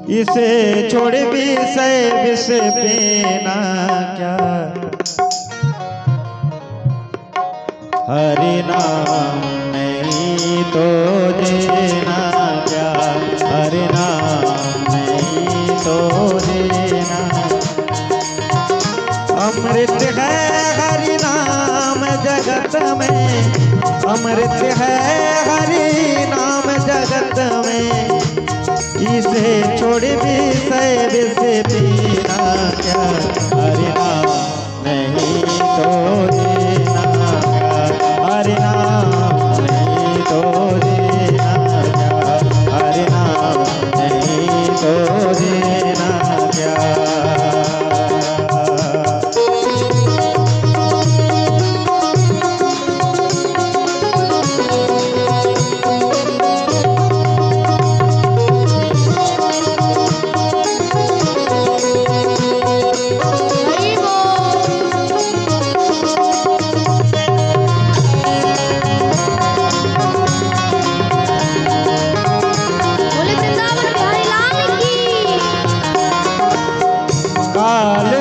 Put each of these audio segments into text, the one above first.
इसे छोड़ भी से विष पीना क्या, हरि नाम नहीं तो देना क्या, हरि नाम नहीं तो देना। अमृत है हरि नाम जगत में, अमृत है हरि नाम जगत में, इसे छोड़ भी से विष पीना क्या, हरि नाम नहीं तो देना क्या, हरि नाम नहीं तो देना क्या, हरि नाम नहीं तो देना क्या।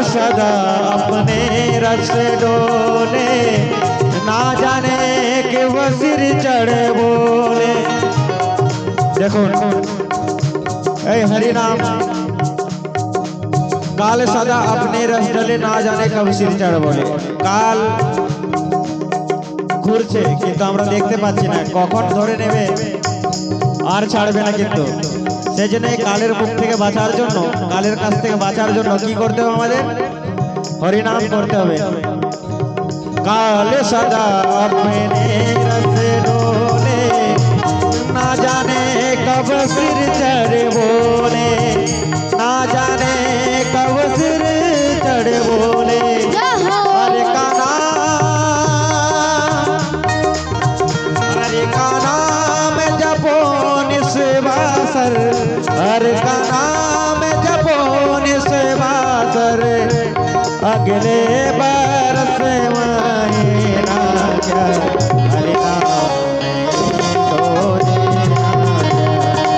सदा अपने रस डोले, ना जाने कि वो सिर चढ़ बोले। देखो हरि नाम काल सदा अपने रस डोले, ना जाने कब सिर चढ़ बोले। কাল ঘুরছে কিন্তু আমরা দেখতে পাচ্ছি না, কখন ধরে নেবে আর ছাড়বে না। কিন্তু সেজন্য কালের মুখ থেকে বাঁচার জন্য, কালের কাছ থেকে বাঁচার জন্য কি করতে হবে আমাদের? হরিনাম করতে হবে। কাল সদা अपने रस डोले, ना जाने कब सिर चढ़ बोले, ना जाने कब सिर चढ़ बोले। हरे का नाम जपो निस्वासर, हरे का नाम जपो निस्वासर, अगले बरस महीना क्या, हरि नाम नहीं तो देना क्या,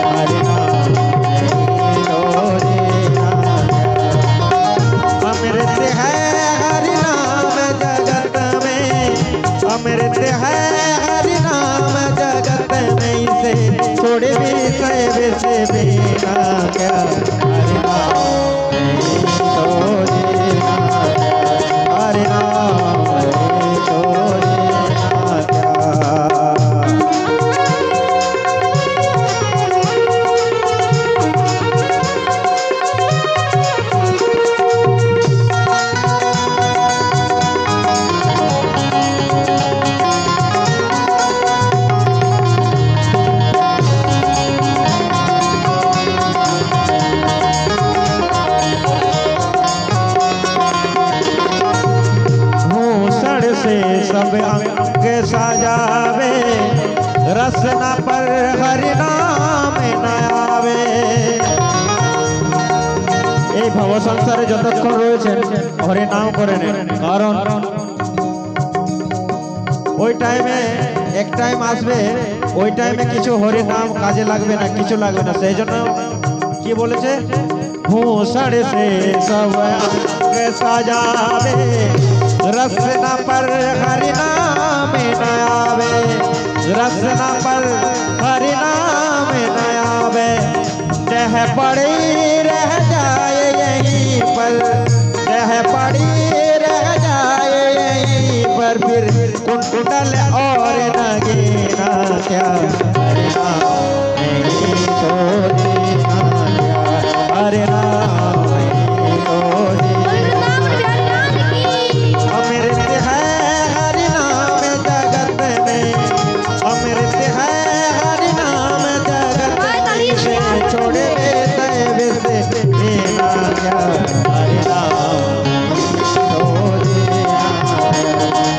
हरि नाम नहीं तो देना क्या। अमृत है हरि नाम जगत में, अमृत है हरि नाम जगत में, इसे छोड़ भी से विष पीना क्या, हरि नाम नहीं तो देना, हरि नाम नहीं तो देना क्या। से सब अंग सजावे, रसना पर हरि नाम न आवे। এই ভব সংসারে যতক্ষণ রয়েছেন হরি নাম করে নেন, কারণ ওই টাইমে এক টাইম আসবে, ওই টাইমে কিছু হরি নাম কাজে লাগবে না, কিছু লাগবে না। সেই জন্য কি বলেছে? भूषण से सब अंग सजावे, रसना पर हरि नाम न आवे, रसना पर हरि नाम न आवे। रह पड़ी रह जाए यहीं पर, रह पड़ी रह जाए यहीं पर, फिर कुंडल और नगीना क्या, हरि नाम नहीं तो देना क्या, हरि नाम नहीं तो देना। अमृत है हरि नाम जगत में, अमृत है हरि नाम जगत में, से छोड़ देते विष पीना क्या, हरि नाम नहीं तो देना,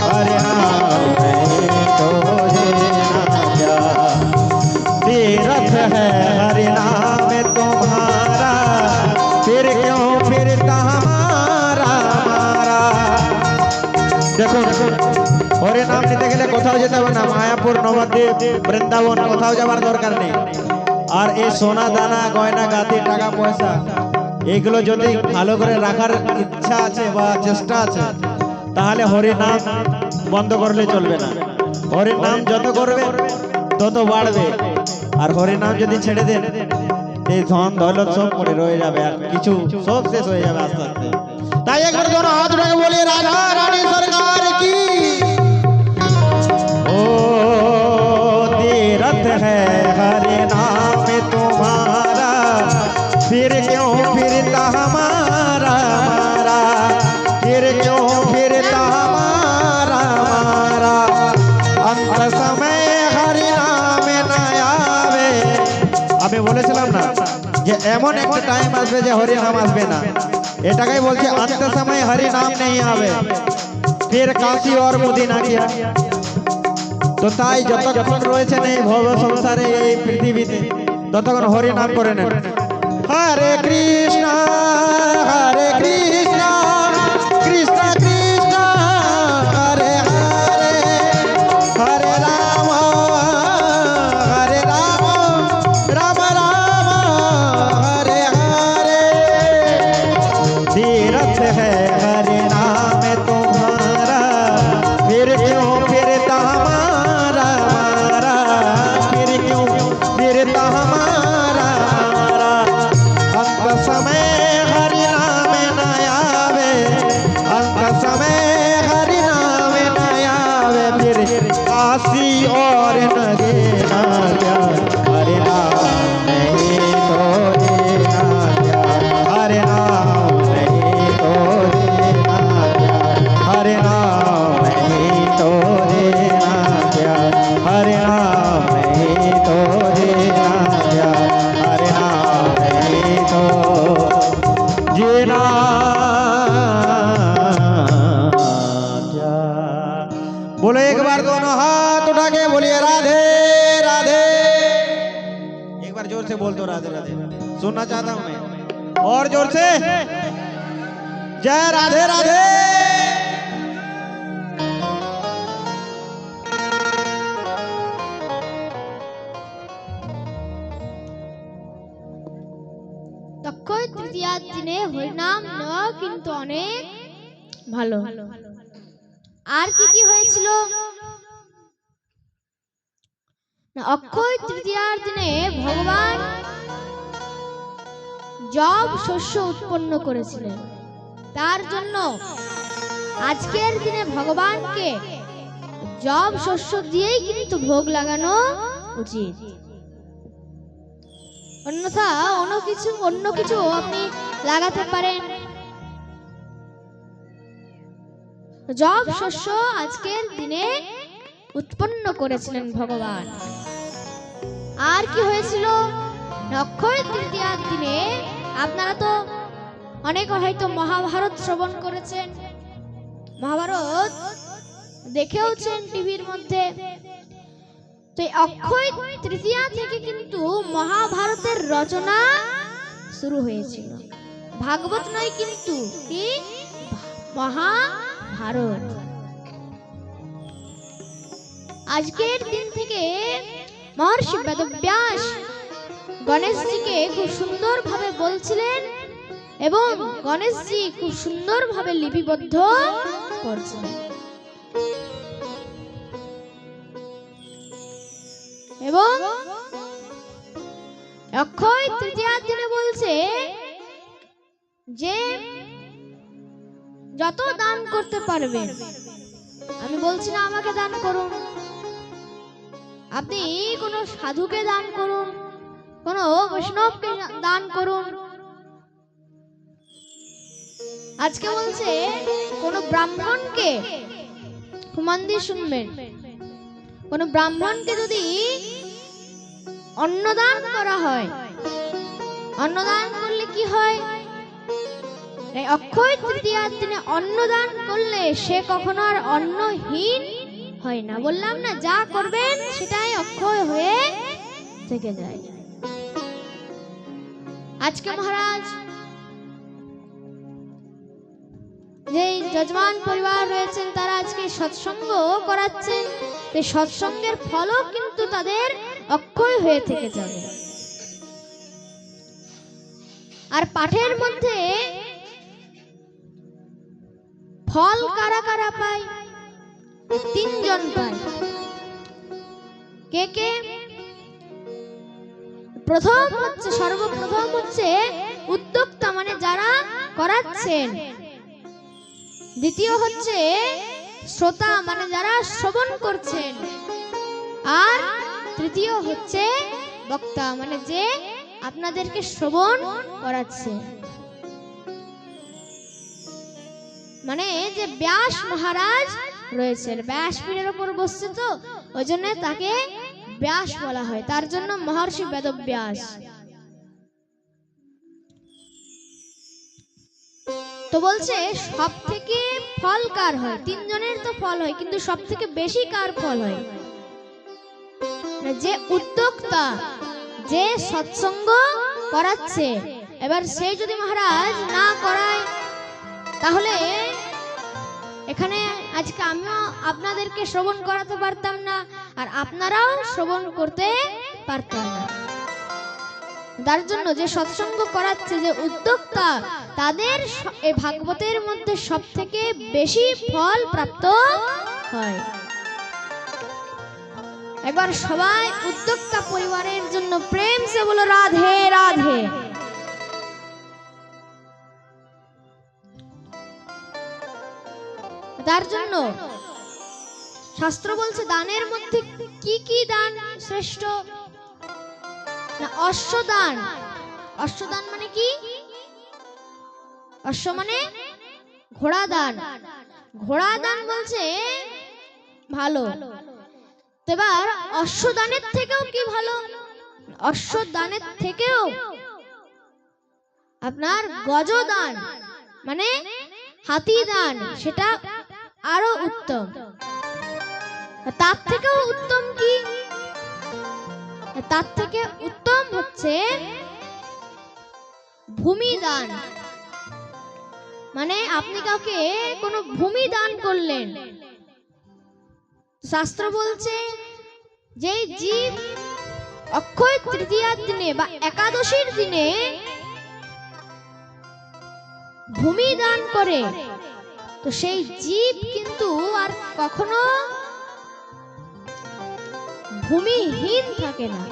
हरि नाम नहीं तो देना क्या। तीर्थ है हरि नाम तुम्हारा, फिर क्यों फिरता हमारा मारा। देखो हरि नाम নিতে গেলে কোথাও যেতে হবে না, মায়াপুর নবদ্বীপ বৃন্দাবন কোথাও যাবার দরকার নেই। আর এই সোনা দানা গয়না গাতি টাকা পয়সা এগুলো যদি ভালো করে রাখার ইচ্ছা আছে বা চেষ্টা আছে তাহলে হরি নাম বন্ধ করলে চলবে না। হরি নাম যত করবে তত বাড়বে, আর হরি নাম যদি ছেড়ে দেন এই ধন দৌলত সব পড়ে রয়ে যাবে আর কিছু সব শেষ হয়ে যাবে আস্তে আস্তে। তাই একবার दोनों हाथ उठा के बोलिए राधा रानी सरकार की। ओ तीरथ है हरि नाम तुम्हारा, फिर क्यों फिरता हमारा हमारा, फिर क्यों फिरता हमारा हमारा, अंत समय हरि नाम न आवे। আমি বলেছিলাম না যে এমন একটা টাইম আসবে যে হরি নাম আসবে না, এটাকেই বলছে अंत समय हरि नाम नहीं आवे, फिर काशी और मदीना किया। তো তাই যতক্ষণ রয়েছে এই ভব সংসারে এই পৃথিবীতে ততক্ষণ হরি নাম করে নেন। হরে কৃষ্ণ হরে কৃষ্ণ কৃষ্ণ কৃষ্ণ হরে হরে, হরে রাম হরে রাম রাম রাম हरे हरे। तीरथ है हरि नाम तुम्हारा, फिर क्यों फिरता हमारा हमारा, फिर क्यों फिरता हमारा हमारा, अंत समय हरि नाम न आवे, अंत समय हरि नाम न आवे, फिर काशी और नगीना जाए, हरि नाम नहीं तो देना जाए, हरि नाम नहीं तो देना जाए, हरि नाम नहीं तो देना जाए, हरि नाम नहीं तो देना जाए, हरि नाम नहीं तो जीना जाए। बोलो एक बार दोनों हाथ उठा के बोलिए राधे राधे। एक बार जोर से बोल दो राधे राधे, सुनना चाहता हूं मैं, और जोर से जय राधे राधे। অক্ষয় তৃতীয়ার দিনে হরিনাম নেওয়া কিন্তু অনেক ভালো। আর কি কি হয়েছিল না, অক্ষয় তৃতীয়ার দিনে ভগবান জব শস্য উৎপন্ন করেছিলেন, তার জন্য আজকের দিনে ভগবানকে জব শস্য দিয়েই কিন্তু ভোগ লাগানো উচিত। অন্যথা অন্য কিছু আপনি লাগাতে পারেন। জব শস্য আজকের দিনে উৎপন্ন করেছিলেন ভগবান। আর কি হয়েছিল অক্ষয় তৃতীয়ার দিনে? আপনারা তো অনেকে হয়তো মহাভারত শ্রবণ করেছেন, মহাভারত দেখেওছেন টিভির মধ্যে। তো অক্ষয় তৃতীয়া থেকে কিন্তু মহাভারতের রচনা শুরু হয়েছিল। ভাগবত নয় কিন্তু, কি মহাভারত। আজকের দিন থেকে মহর্ষি বেদব্যাস গণেশজিকে খুব সুন্দর ভাবে বলছিলেন এবং গণেশজি খুব সুন্দর ভাবে লিপিবদ্ধ করছিলেন। এবং অক্ষয় তৃতীয়ার দিনে বলছে যে যত দান করতে পারবেন, আমি বলছি না আমাকে দান করুন, আপনি কোনো সাধুকে দান করুন, কোনো বৈষ্ণবকে দান করুন। আজকে বলছে কোনো ব্রাহ্মণকে, মন দিয়ে শুনবেন, কোন ব্রাহ্মণকে যদি অন্নদান করা হয়, অন্নদান করলে কি হয়? অক্ষয় তৃতীয়ার দিনে অন্নদান করলে সে কখনো আর অন্নহীন হয় না। বললাম না, যা করবেন সেটাই অক্ষয় হয়ে থেকে যায়। আজকে মহারাজ যে যজমান পরিবার রয়েছেন তারা আজকে সৎসঙ্গ করাচ্ছেন, এই সৎসঙ্গের ফলও কিন্তু তাদের অক্ষয় হয়ে থেকে যাবে। আর পাঠের মধ্যে ফল কারা কারা পায়? তিনজন পায়। কে কে? সর্বপ্রথম হচ্ছে উদ্যোক্তা, মানে যারা করাচ্ছেন। দ্বিতীয় হচ্ছে শ্রোতা, মানে যারা শ্রবণ করছেন। আর তৃতীয় হচ্ছে বক্তা, মানে যে আপনাদেরকে শ্রবণ করাচ্ছে। মানে যে ব্যাস মহারাজ রয়েছেন, ব্যাসপীঠের উপর বসছে, তো ওই জন্য তাকে ব্যাস বলা হয়, তার জন্য মহর্ষি বেদব্যাস। তো বলছে সব থেকে ফল কার হয়? তিনজনের তো ফল হয়, কিন্তু সব থেকে বেশি কার ফল হয়? যে উদ্যোক্তা, যে সৎসঙ্গ করাচ্ছে। এবার সে যদি মহারাজ না করায়, তাহলে এখানে আজকে আমিও আপনাদেরকে শ্রবণ করাতে পারতাম না, আর আপনারাও শ্রবণ করতে পারতেন না। তার জন্য যে সৎসঙ্গ করাচ্ছে, যে উদ্যোক্তা, তাদের এই ভাগবতের মধ্যে সব থেকে বেশি ফল প্রাপ্ত হয়। একবার সবাই উদ্যোক্তা পরিবারের জন্য প্রেম সে বলো রাধে রাধে। তার জন্য শাস্ত্র বলছে দানের মধ্যে কি কি দান শ্রেষ্ঠ? না, অশ্বদান। অশ্বদান মানে কি? অশ্ব মানে ঘোড়া দান। ঘোড়া দান বলছে ভালো। এবার অশ্বদানের থেকেও কি ভালো? অশ্বদানের থেকেও আপনার গজদান, মানে হাতি দান, সেটা আরো উত্তম। তার থেকেও উত্তম কি? তার থেকে উত্তম হচ্ছে ভূমি দান। মানে আপনি কাউকে কোনো ভূমি দান করলেন। শাস্ত্র বলছে যে জীব অক্ষয় তৃতীয়ার দিনে বা একাদশীর দিনে ভূমি দান করে, তো সেই জীব কিন্তু আর কখনো ভূমিহীন থাকে না।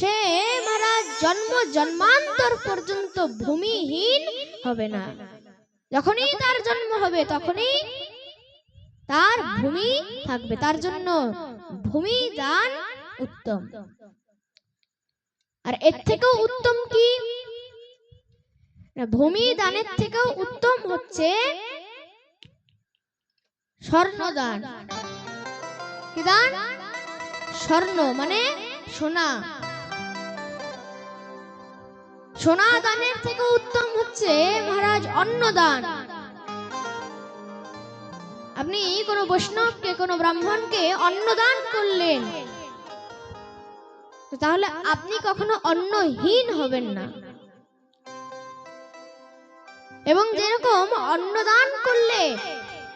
সে মহারাজ জন্ম জন্মান্তর পর্যন্ত ভূমিহীন হবে না। যখনই তার জন্ম হবে তখনই তার ভূমি থাকবে। তার জন্য ভূমি দান উত্তম। আর এর থেকেও উত্তম কি? ভূমি দানের থেকেও উত্তম হচ্ছে স্বর্ণদান। কি দান? স্বর্ণ মানে সোনা। সোনা দানের থেকে উত্তম হচ্ছে মহারাজ অন্নদান। আপনি কোন বৈষ্ণবকে, কোন ব্রাহ্মণকে অন্নদান করলেন, তাহলে আপনি কখনো অন্নহীন হবেন না। এবং যেরকম অন্নদান করলে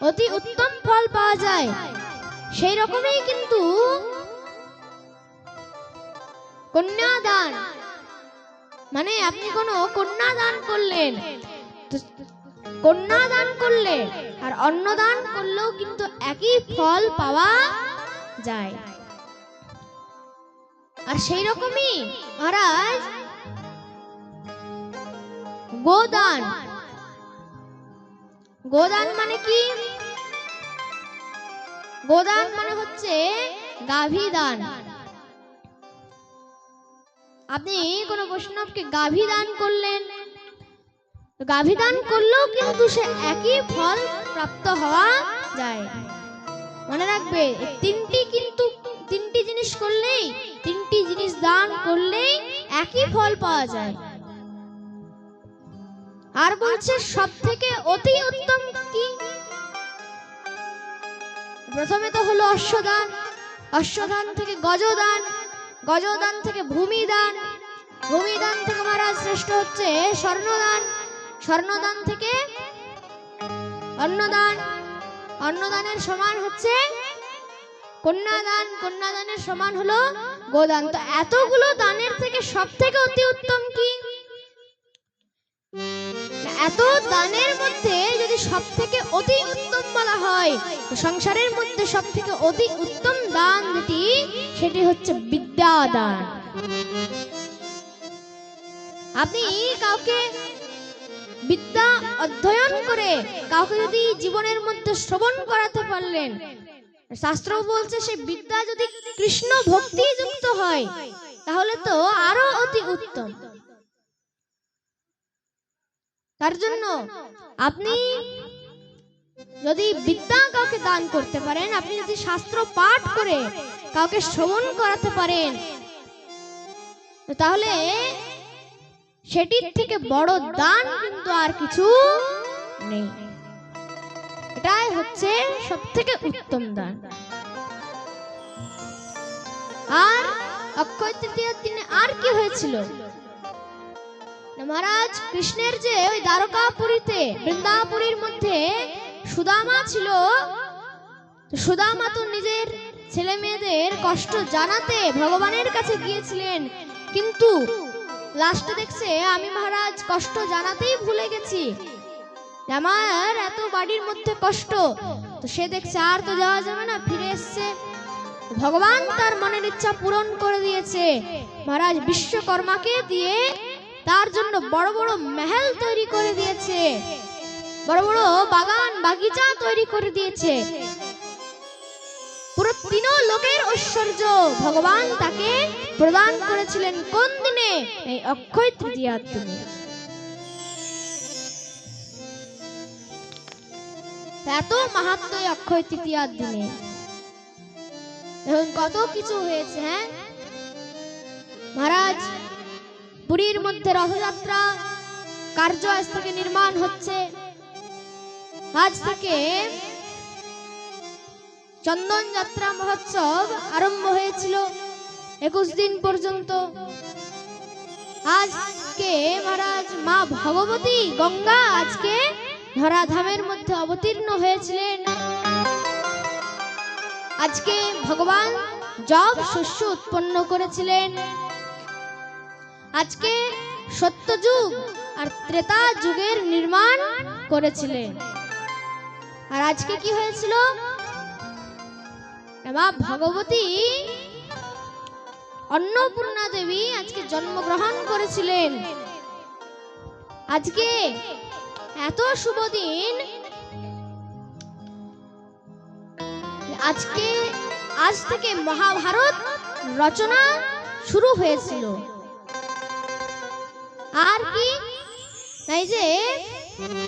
অতি উত্তম ফল পাওয়া যায়, সেই রকমই কিন্তু কন্যাদান, মানে আপনি কোনো কন্যাদান করলেন, কন্যাদান করলে আর অন্নদান করলেও কিন্তু একই ফল পাওয়া যায়। আর সেই রকমই মহারাজ গোদান। গোদান মানে কি? গোদান মানে হচ্ছে গাভী দান। আপনি কোন বৈষ্ণবকে গাভী দান করলেন, গাভী দান করলেও কিন্তু সে একই ফল প্রাপ্ত হওয়া যায়। মনে রাখবে, তিনটি জিনিস করলেই, তিনটি জিনিস দান করলেই একই ফল পাওয়া যায়। আর বলছে সব থেকে অতি উত্তম কি? প্রথমে তো হলো অশ্বদান, অশ্বদান থেকে গজদান, গজদান থেকে ভূমিদান, ভূমিদান থেকে মহারাজ শ্রেষ্ঠ হচ্ছে স্বর্ণদান, স্বর্ণদান থেকে অন্নদান, অন্নদানের সমান হচ্ছে কন্যাদান, কন্যাদানের সমান হলো গোদান। তো এতগুলো দানের থেকে সব থেকে অতি উত্তম কি? এত দানের মধ্যে যদি সব থেকে অতি উত্তম বলা হয়, তো সংসারের মধ্যে সব থেকে অতি উত্তম দান যেটি, সেটি হচ্ছে বিদ্যা দান। আপনি কাউকে বিদ্যা অধ্যয়ন করে কাউকে যদি জীবনের মধ্যে শ্রবণ করাতে পারলেন, শাস্ত্র বলছে সেই বিদ্যা যদি কৃষ্ণ ভক্তি যুক্ত হয় তাহলে তো আরো অতি উত্তম। তার জন্য আপনি যদি বিদ্যা কাউকে দান করতে পারেন, আপনি যদি শাস্ত্র পাঠ করে কাউকে শ্রবণ করাতে পারেন, তাহলে সেটির থেকে বড় দান কিন্তু আর কিছু নেই। এটাই হচ্ছে সব থেকে উত্তম দান। আর অক্ষয় তৃতীয়ার দিনে আর কি হয়েছিল? মহারাজ কৃষ্ণের যে ওই দ্বারকাপুরীতে, বৃন্দাপুরীর মধ্যে সুদামা ছিল, সুদামা তো নিজের ছেলে মেয়েদের কষ্ট জানাতে ভগবানের কাছে গিয়েছিলেন, কিন্তু লাস্টে দেখছে আমি মহারাজ কষ্ট জানাতেই ভুলে গেছি, আমার এত বাড়ির মধ্যে কষ্ট। তো সে দেখছে আর তো যাওয়া যাবে না, ফিরে এসছে। ভগবান তার মনের ইচ্ছা পূরণ করে দিয়েছে। মহারাজ বিশ্বকর্মাকে দিয়ে তার জন্য বড় বড় মহল তৈরি করে দিয়েছে, বড় বড় বাগান বাগিচা তৈরি করে দিয়েছে। পুরো তিন লোকের ঐশ্বর্য ভগবান তাকে প্রদান করেছিলেন। কোন দিনে? এই অক্ষয় তৃতীয়ার দিনে। এত মাহাত্ম্য অক্ষয় তৃতীয়ার দিনে। এখন কত কিছু হয়েছে। হ্যাঁ মহারাজ, পুরীর মধ্যে রথযাত্রা কার্য আজ থেকে নির্মাণ হচ্ছে। আজ থেকে চন্দন যাত্রা মহোৎসব আরম্ভ হয়েছিল 21 দিন পর্যন্ত। আজকে মহারাজ মা ভগবতী গঙ্গা আজকে ধরাধামের মধ্যে অবতীর্ণ হয়েছিলেন। আজকে ভগবান জব শস্য উৎপন্ন করেছিলেন। আজকে সত্যযুগ আর ত্রেতা যুগের নির্মাণ করেছিলেন। আর আজকে কি হয়েছিল? মা ভগবতী অন্নপূর্ণা দেবী আজকে জন্মগ্রহণ করেছিলেন। আজকে এত শুভ দিন। আজকে আজ থেকে মহাভারত রচনা শুরু হয়েছিল। আর কি এই যে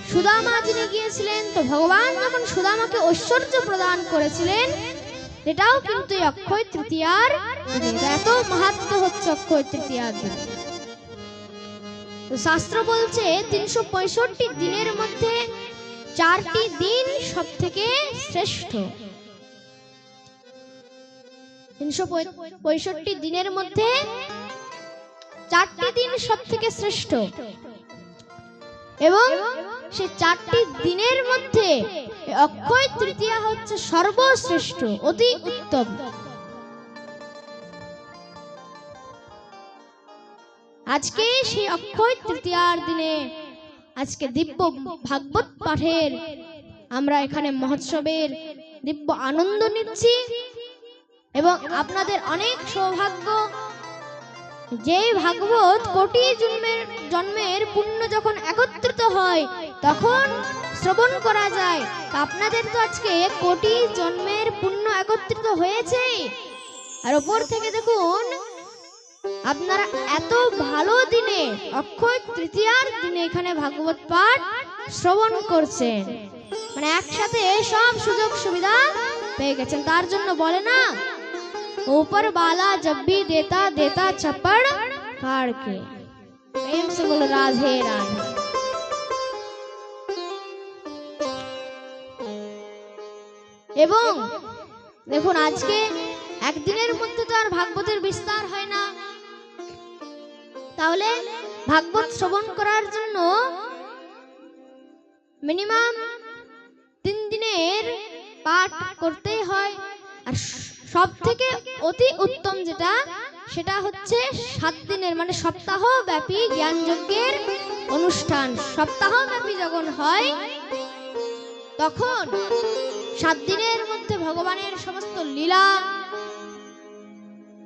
সুদামা যিনি গিয়েছিলেন, তো ভগবান যখন সুদামাকে ঐশ্বর্য প্রদান করেছিলেন, এটাও কিন্তু অক্ষয় তৃতীয়ার দিনে। এত মাহাত্ম্য হচ্ছে অক্ষয় তৃতীয়ার দিনে। শাস্ত্র বলছে 365 দিনের মধ্যে 4টি দিন সব থেকে শ্রেষ্ঠ। 365 দিনের মধ্যে 4টি দিন সব থেকে শ্রেষ্ঠ, এবং সে 4টি দিনের মধ্যে অক্ষয় তৃতীয়া হচ্ছে সর্বশ্রেষ্ঠ, অতি উত্তম। আজকে সেই অক্ষয় তৃতীয়ার দিনে আজকে দিব্য ভাগবত পাঠের আমরা এখানে মহোৎসবের দিব্য আনন্দ নিচ্ছি। এবং আপনাদের অনেক সৌভাগ্য, যে ভাগবত কোটি জন্মের পুণ্য যখন একত্রিত হয় তখন শ্রবণ করা যায়। আপনাদের তো আজকে কোটি জন্মের পুণ্য একত্রিত হয়েছে, আর উপর থেকে দেখুন আপনারা এত ভালো দিনে অক্ষয় তৃতীয়ার দিনে এখানে ভাগবত পাঠ শ্রবণ করছেন, মানে একসাথে সব সুযোগ সুবিধা পেয়ে গেছেন। তার জন্য বলে না, ऊपर वाला जब भी देता देता छप्पड़ फाड़ के। प्रेम से बोलो राधे राधे। এবং দেখুন আজকে একদিনের মধ্যে তো আর ভাগবতের বিস্তার হয় না, তাহলে ভাগবত শ্রবণ করার জন্য মিনিমাম 3 দিনের পাঠ করতেই হয়। আর সব থেকে অতি উত্তম যেটা সেটা হচ্ছে 7 দিনের মানে সপ্তাহ ব্যাপী জ্ঞান যজ্ঞের অনুষ্ঠান। সপ্তাহ ব্যাপী যখন হয় তখন 7 দিনের মধ্যে ভগবানের সমস্ত লীলা,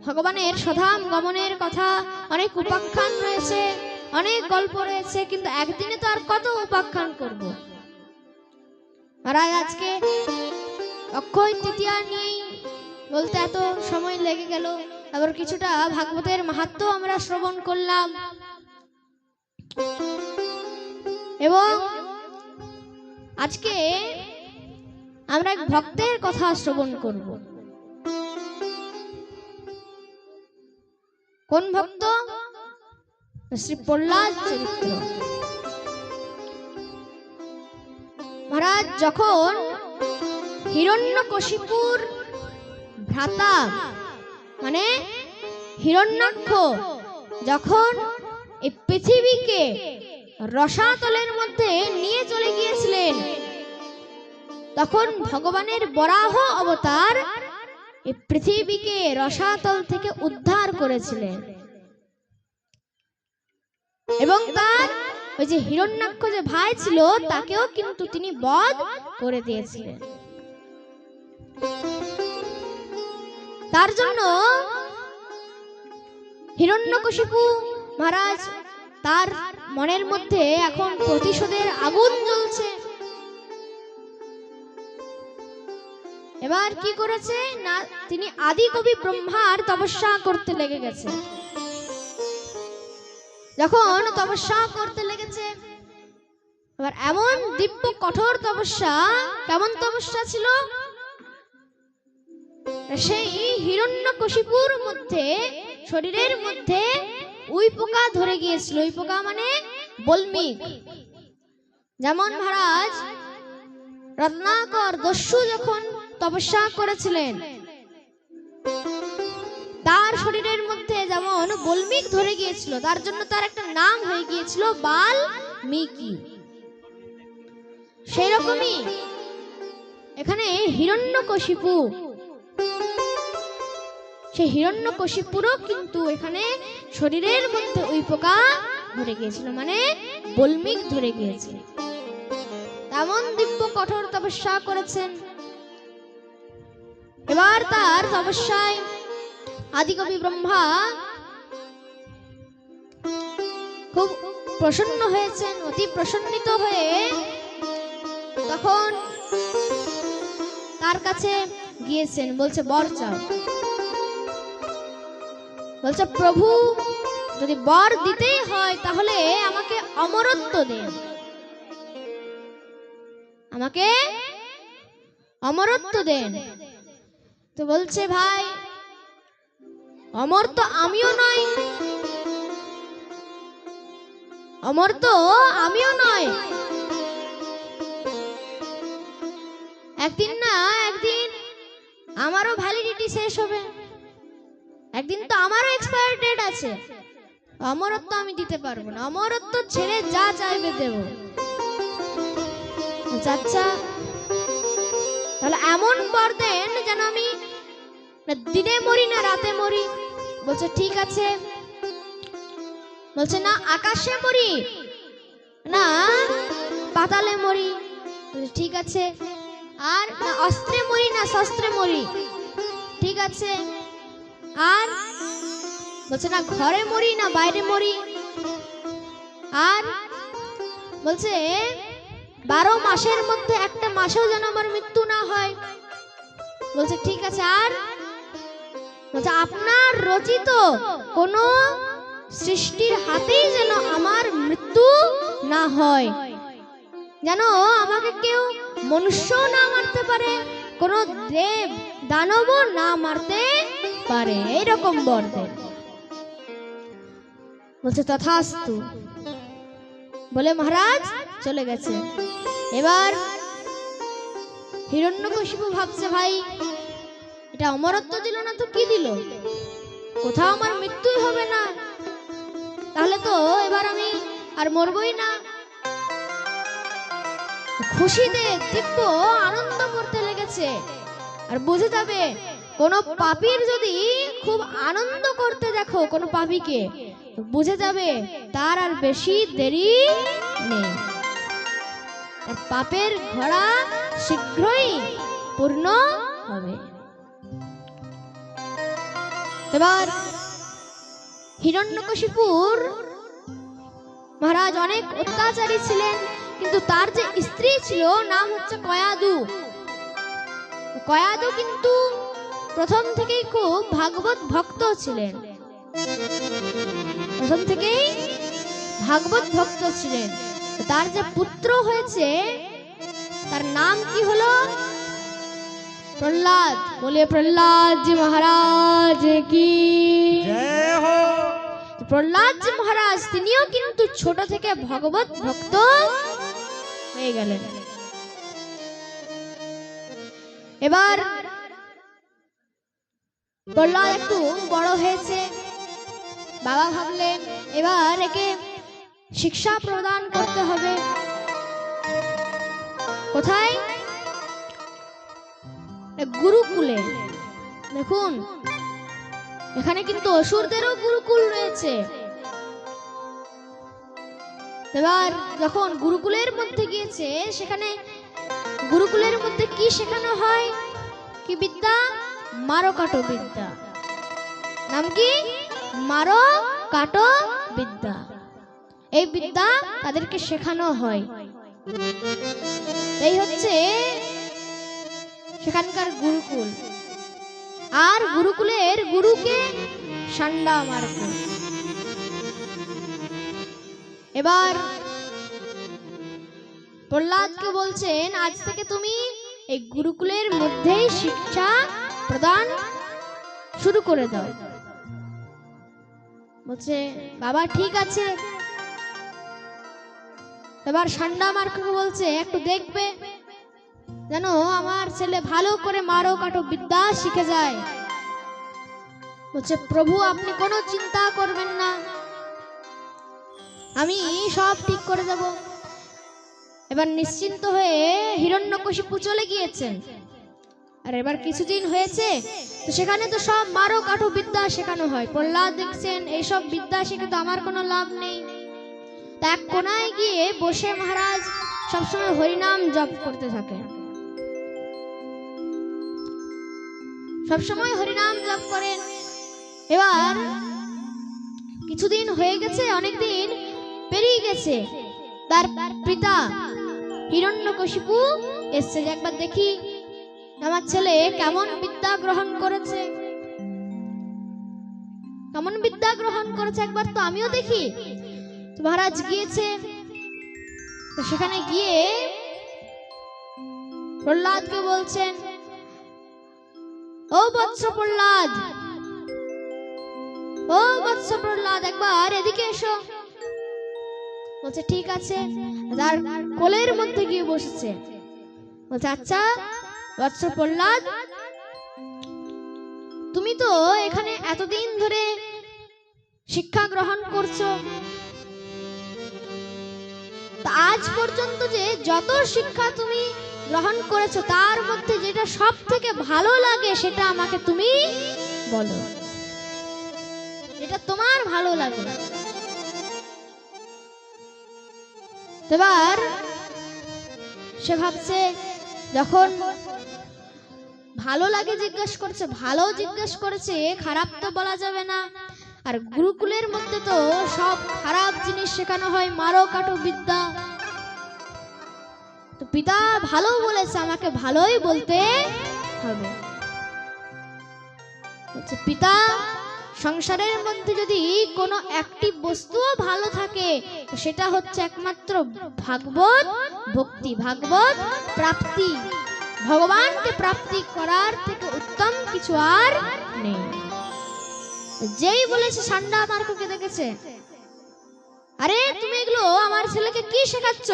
ভগবানের সধাম গমনের কথা, অনেক উপাখ্যান রয়েছে, অনেক গল্প রয়েছে, কিন্তু একদিনে তো আর কত উপাখ্যান করব। মহারাজ আজকে অক্ষয় তৃতীয়া নিয়েই বলতে এত সময় লেগে গেল। আবার কিছুটা ভাগবতের মাহাত্ম্য আমরা শ্রবণ করলাম এবং আজকে আমরা এক ভক্তের কথা শ্রবণ করব। কোন ভক্ত? শ্রী প্রহ্লাদ চরিত্র। মহারাজ যখন হিরণ্যকশিপুর ভ্রাতা মানে হিরণ্যাক্ষ যখন এই পৃথিবীকে রসাতলের মধ্যে নিয়ে চলে গিয়েছিলেন, তখন ভগবানের বরাহ অবতার এই পৃথিবীকে রসাতল থেকে উদ্ধার করেছিলেন এবং তার ওই যে হিরণ্যাক্ষ যে ভাই ছিল তাকেও কিন্তু তিনি বধ করে দিয়েছিলেন। তার জন্য হিরণ্যকশিপু মহারাজ তার মনের মধ্যে এখন প্রতিশোধের আগুন জ্বলছে। এবার কি করেছে না, তিনি আদি কবি ব্রহ্মার তপস্যা করতে লেগে গেছে। যখন তপস্যা করতে লেগেছে, এবার এমন দিব্য কঠোর তপস্যা, কেমন তপস্যা ছিল, সেই হিরণ্যকশিপুর মধ্যে শরীরের মধ্যে উই পোকা ধরে গিয়েছিল। উই পোকা মানে বল্মিক। যেমন মহারাজ রত্নাকর দস্যু যখন তপস্যা করেছিলেন, তার শরীরের মধ্যে যেমন বল্মিক ধরে গিয়েছিল, তার জন্য তার একটা নাম হয়ে গিয়েছিল বাল্মীকি। সেই রকমই এখানে হিরণ্যকশিপু, সেই হিরণ্যকশিপুরও কিন্তু এখানে শরীরের মধ্যে ওই পোকা ধরে গিয়েছিল, মানে বল্মিক ধরে গিয়েছিল। তেমন দিব্য কঠোর তপস্যা করেছেন। এবার তার তপস্যায় আদিকবি ব্রহ্মা খুব প্রসন্ন হয়েছেন। অতি প্রসন্নিত হয়ে তখন তার কাছে গিয়েছেন, বলছে বর চাও। বলছে প্রভু যদি বর দিতেই হয় তাহলে আমাকে অমরত্ব দেন, আমাকে অমরত্ব দেন। তো বলছে ভাই অমর তো আমিও নই, অমর তো আমিও নয়, একদিন না একদিন আমারও ভ্যালিডিটি শেষ হবে, একদিন তো আমারও এক্সপায়ার ডেট আছে। অমরত্ব আমি দিতে পারবো না, অমরত্ব ছেড়ে যা চাইবে দেব। আচ্ছা তাহলে এমন বর দেন যেন আমি না দিনে মরি না রাতে মরি। বলছে ঠিক আছে। বলছে না আকাশে মরি না পাতালে মরি। বলছে ঠিক আছে। আর না অস্ত্রে মরি না শস্ত্রে মরি। ঠিক আছে। আর বলছে না ঘরে মরি না বাইরে মরি। আর বলছে 12 মাসের মধ্যে একটা মাসেও যেন আমার মৃত্যু না হয়। বলছে ঠিক আছে। আর বলছে আপনার রচিত কোন সৃষ্টির হাতেই যেন আমার মৃত্যু না হয়, যেন আমাকে কেউ মনুষ্য না মারতে পারে, কোন দেব দানব না মারতে পারে, এইরকম বর দেন। বলছে তথাস্তু বলে মহারাজ চলে গেছে। এবার হিরণ্যকশিপু ভাবছে ভাই এটা অমরত্ব দিল না তো কি দিল, কোথাও আমার মৃত্যুই হবে না, তাহলে তো এবার আমি আর মরবই না। খুশিতে দিব্য আনন্দ করতে লেগেছে। আর বুঝে যাবে কোন পাপীর যদি খুব আনন্দ করতে দেখো কোনো পাপীকে, তো বুঝে যাবে তার আর বেশি দেরি নেই, তার পাপের ঘোড়া শীঘ্রই পূর্ণ হবে। এবার হিরণ্যকশিপুর মহারাজ অনেক অত্যাচারী ছিলেন, কিন্তু তার যে স্ত্রী ছিল নাম হচ্ছে কয়াদু। কয়াদু কিন্তু প্রথম থেকেই খুব ভাগবত ভক্ত ছিলেন, প্রথম থেকেই ভাগবত ভক্ত ছিলেন। তার যে পুত্র হয়েছে তার নাম কি হলো? প্রহ্লাদ। বলে প্রহ্লাদ জি মহারাজ কি জয় হো। প্রহ্লাদ জি মহারাজ তিনিও কিন্তু ছোট থেকে ভগবত ভক্ত হয়ে গেলেন। এবার প্রহ্লাদ একটু বড় হয়েছে, বাবা ভাবলেন এবার একে শিক্ষা প্রদান করতে হবে। কোথায়? গুরুকুলে। দেখুন এখানে কিন্তু অসুরদেরও গুরুকুল রয়েছে। এবার যখন গুরুকুলের মধ্যে গিয়েছে, সেখানে গুরুকুলের মধ্যে কি শেখানো হয়? কি বিদ্যা? মারো কাটো বিদ্যা। নাম কি? মারো কাটো বিদ্যা। এই বিদ্যা তাদেরকে শেখানো হয়। এই হচ্ছে সেখানকার গুরুকুল। আর গুরুকুলের গুরুকে ষান্ডা মার্গ। এবার প্রহ্লাদকে বলছেন আজ থেকে তুমি এই গুরুকুলের মধ্যেই শিক্ষা প্রদান শুরু করে দাও। বলছে বাবা ঠিক আছে। এবার ষান্ডা মার্গকে বলছে একটু দেখবে যেন আমার ছেলে ভালো করে মারো কাটো বিদ্যা শিখে যায়। বলছে প্রভু আপনি কোনো চিন্তা করবেন না, আমি সব ঠিক করে দেব। এবার নিশ্চিন্ত হয়ে হিরণ্যকশিপু চলে গিয়েছেন। আর এবার কিছুদিন হয়েছে, তো সেখানে তো সব মারো কাটো বিদ্যা শেখানো হয়। প্রহ্লাদ দেখছেন এইসব বিদ্যা শিখে তো আমার কোনো লাভ নেই। তা এক কোনায় গিয়ে বসে মহারাজ সবসময় হরিনাম জপ করতে থাকে, সবসময় হরিনাম জপ করেন। এবার কিছুদিন হয়ে গেছে, অনেকদিন পেরিয়ে গেছে। তার পিতা হিরণ্যকশিপু এসছে যে একবার দেখি আমার ছেলে কেমন বিদ্যা গ্রহণ করেছে, কেমন বিদ্যা গ্রহণ করেছে একবার তো আমিও দেখি। তো মহারাজ গিয়েছে, তো সেখানে গিয়ে প্রহ্লাদকে বলছেন ও বৎস প্রহ্লাদ, ও বৎস প্রহ্লাদ একবার এদিকে এসো। বলছে ঠিক আছে। তার কোলের মধ্যে গিয়ে বসেছে। বলছে আচ্ছা বৎস প্রহ্লাদ, তুমি তো এখানে এতদিন ধরে শিক্ষা গ্রহণ করছো, আজ পর্যন্ত যে যত শিক্ষা তুমি গ্রহণ করেছো তার মধ্যে যেটা সব থেকে ভালো লাগে সেটা আমাকে তুমি বলো, যেটা তোমার ভালো লাগে। এবার সে ভাবছে যখন ভালো লাগে জিজ্ঞেস করছে, ভালো জিজ্ঞেস করেছে, খারাপ তো বলা যাবে না। আর গুরুকুলের মধ্যে তো সব খারাপ জিনিস শেখানো হয়, মারো কাটো বিদ্যা। তো পিতা ভালো বলেছে, আমাকে ভালোই বলতে হবে। বলছে পিতা সংসারের মধ্যে যদি কোনো একটি বস্তুও ভালো থাকে তো সেটা হচ্ছে একমাত্র ভাগবত ভক্তি, ভাগবত প্রাপ্তি। ভগবানকে প্রাপ্তি করার থেকে উত্তম কিছু আর নেই। যেই বলেছে ষান্ডা মার্গকে দেখেছে, আরে তুমি এগুলো আমার ছেলেকে কি শেখাচ্ছ?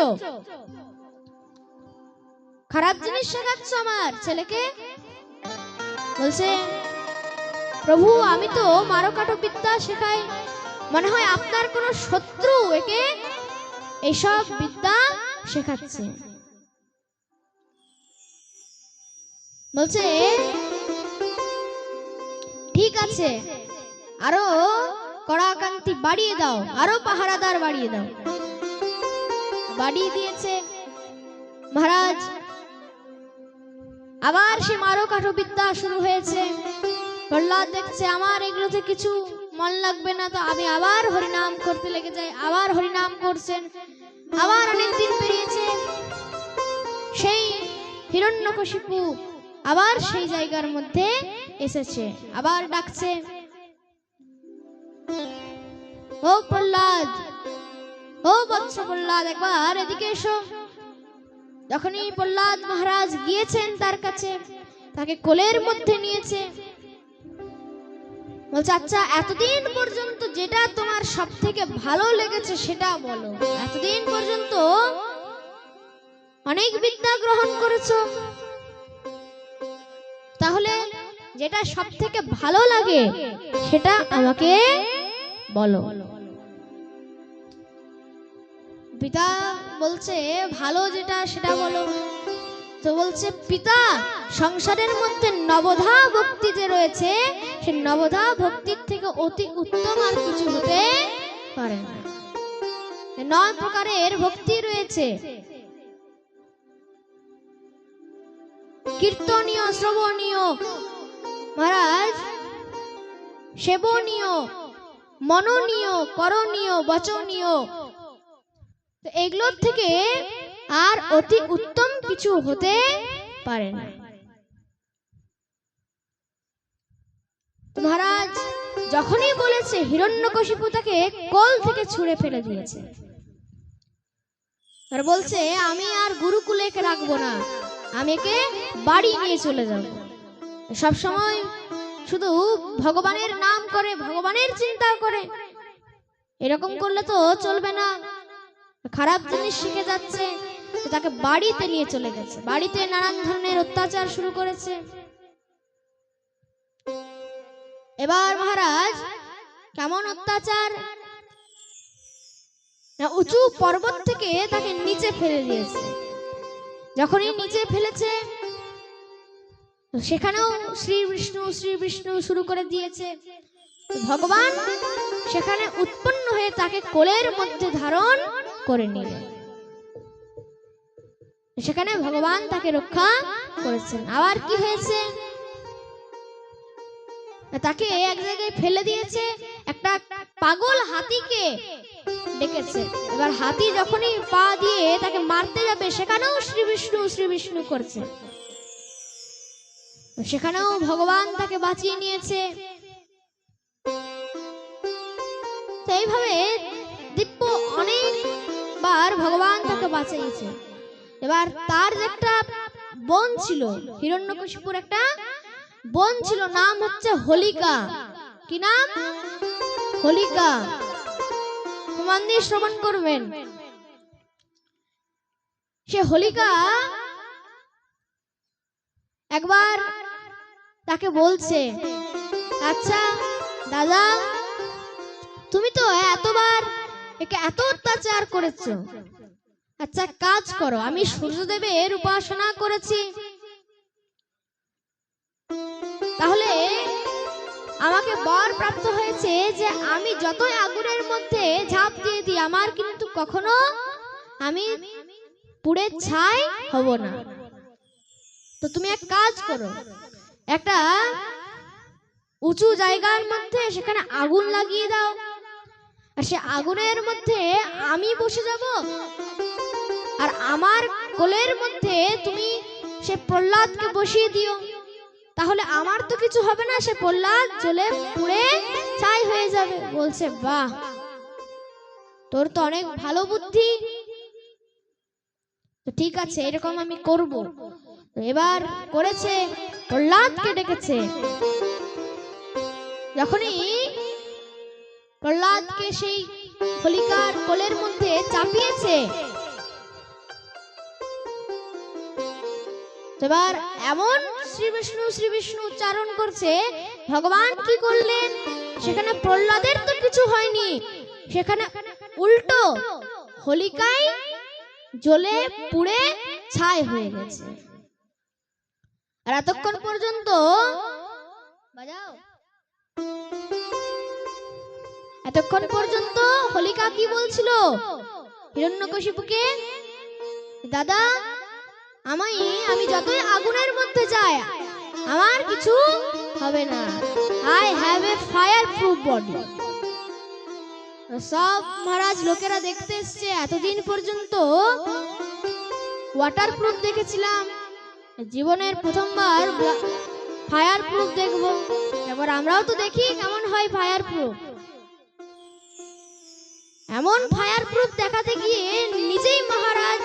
খারাপ জিনিস শেখাচ্ছ আমার ছেলেকে। বলছে প্রভু আমি তো মারো কাটো বিদ্যা শেখাই, মনে হয় আপনার কোনো শত্রু একে এইসব বিদ্যা শেখাচ্ছে। বলছে ঠিক আছে, আরো কড়াকান্তি বাড়িয়ে দাও, আরো পাহারাদার বাড়িয়ে দাও। বাড়িয়ে দিয়েছে মহারাজ। আবার সে মারো কাঠো বিদ্যা শুরু হয়েছে। প্রহ্লাদ দেখছে আমার এগুলোতে কিছু মন লাগবে না, তো আমি আবার হরিনাম করতে লেগে যাই। আবার হরিনাম করছেন। আবার অনেক দিন পেরিয়েছে। সেই হিরণ্যকশিপু আবার সেই জায়গার মধ্যে এসেছে, আবার ডাকছে, ও প্রহ্লাদ, ও বৎস প্রহ্লাদ, একবার এদিকে এসো। যখনই প্রহ্লাদ মহারাজ গিয়েছেন তার কাছে, তাকে কোলের মধ্যে নিয়েছে। বলছে, আচ্ছা এতদিন পর্যন্ত যেটা তোমার সব থেকে ভালো লেগেছে সেটা বলো। এতদিন পর্যন্ত অনেক বিদ্যা গ্রহণ করেছো, তাহলে যেটা সব থেকে ভালো লাগে সেটা আমাকে বলো। পিতা বলছে, ভালো যেটা সেটা বলো। তো বলছে, পিতা সংসারের মধ্যে নবধা ভক্তি যে রয়েছে, সেই নবধা ভক্তির থেকে অতি উত্তম আর কিছু হতে পারে না। 9 প্রকারের ভক্তি রয়েছে। কীর্তনীয়, শ্রবণীয় মহারাজ, সেবনীয়, মননীয়, করণীয়, বচনীয়। তো এগুলোর থেকে আর অতি উত্তম কিছু হতে পারে না। মহারাজ যখনই বলেছে, হিরণ্যকশিপু তাকে কোল থেকে ছুঁড়ে ফেলে দিয়েছে। আর বলছে, আমি আর গুরুকুলে রাখবো না, আমি একে বাড়ি নিয়ে চলে যাব। সব সময় শুধু ভগবানের নাম করে, ভগবানের চিন্তা করে, এরকম করলে তো চলবে না। খারাপ জিনিস শিখে যাচ্ছে। তাকে বাড়িতে নিয়ে চলে গেছে। বাড়িতে নানান ধরনের অত্যাচার শুরু করেছে। এবার মহারাজ কেমন অত্যাচার, উঁচু পর্বত থেকে তাকে নিচে ফেলে দিয়েছে। যখনই নিচে ফেলেছে, সেখানেও শ্রী বিষ্ণু শুরু করে দিয়েছে। ভগবান সেখানে উৎপন্ন হয়ে তাকে কোলের মধ্যে ধারণ করে নিলেন। সেখানে ভগবান তাকে রক্ষা করেছেন। আবার কি হয়েছে, তাকে এক জায়গায় ফেলে দিয়েছে, একটা পাগল হাতিকে ডেকেছে। এবার হাতি যখনই পা দিয়ে তাকে মারতে যাবে, সেখানেও শ্রী বিষ্ণু করছে। সেখানেও ভগবান তাকে বাঁচিয়ে নিয়েছে। এইভাবে দিব্য অনেকবার ভগবান তাকে বাঁচিয়েছে। এবার তার যে একটা বোন ছিল, হিরণ্যকশিপুর একটা বোন ছিল, নাম হচ্ছে হোলিকা। কি নাম? হোলিকা। মন দিয়ে শ্রবণ করবেন। সে হোলিকা একবার তাকে বলছে, আচ্ছা দাদা, তুমি তো এতবার একে এত অত্যাচার করেছো, আচ্ছা কাজ করো, আমি সূর্যদেবের উপাসনা করেছি, তাহলে আমাকে বর প্রাপ্ত হয়েছে যে আমি যতই আগুনের মধ্যে ঝাঁপ দিয়ে দিই, আমার কিন্তু কখনো আমি পুড়ে ছাই হব না। তো তুমি এক কাজ করো, একটা উঁচু জায়গার মধ্যে সেখানে আগুন লাগিয়ে দাও, আর সে আগুনের মধ্যে আমি বসে যাব, আর আমার কোলের মধ্যে তুমি সে প্রহ্লাদকে বসিয়ে দিও, তাহলে আমার তো কিছু হবে না, সে প্রহ্লাদ জ্বলে পুড়ে ছাই হয়ে যাবে। বলছে, বাহ, তোর তো অনেক ভালো বুদ্ধি, তো ঠিক আছে, এরকম আমি করব। এবার করেছে, প্রহ্লাদকে ডেকেছে। যখনই প্রহ্লাদকে সেই হোলিকার কোলের মধ্যে চাপিয়েছে, এবার এমন শ্রী বিষ্ণু উচ্চারণ করছে, ভগবান কি করলেন, সেখানে প্রহ্লাদের তো কিছু হয়নি, সেখানে উল্টো হোলিকায় জ্বলে পুড়ে ছাই হয়ে গেছে। আর এতক্ষণ পর্যন্ত এতক্ষণ পর্যন্ত হোলিকা কি বলছিল হিরণ্যকশিপুকে? দাদা, আমি যতই আগুনের মধ্যে যাই আমার কিছু হবে না, I have a fire proof body. সব মহারাজ লোকেরা দেখতে এসছে, এতদিন পর্যন্ত ওয়াটার প্রুফ দেখেছিলাম, জীবনের প্রথমবার ফায়ার প্রুফ দেখব। এবার আমরাও তো দেখি কেমন হয় ফায়ার প্রুফ। এমন ফায়ার প্রুফ দেখাতে গিয়ে নিজেই মহারাজ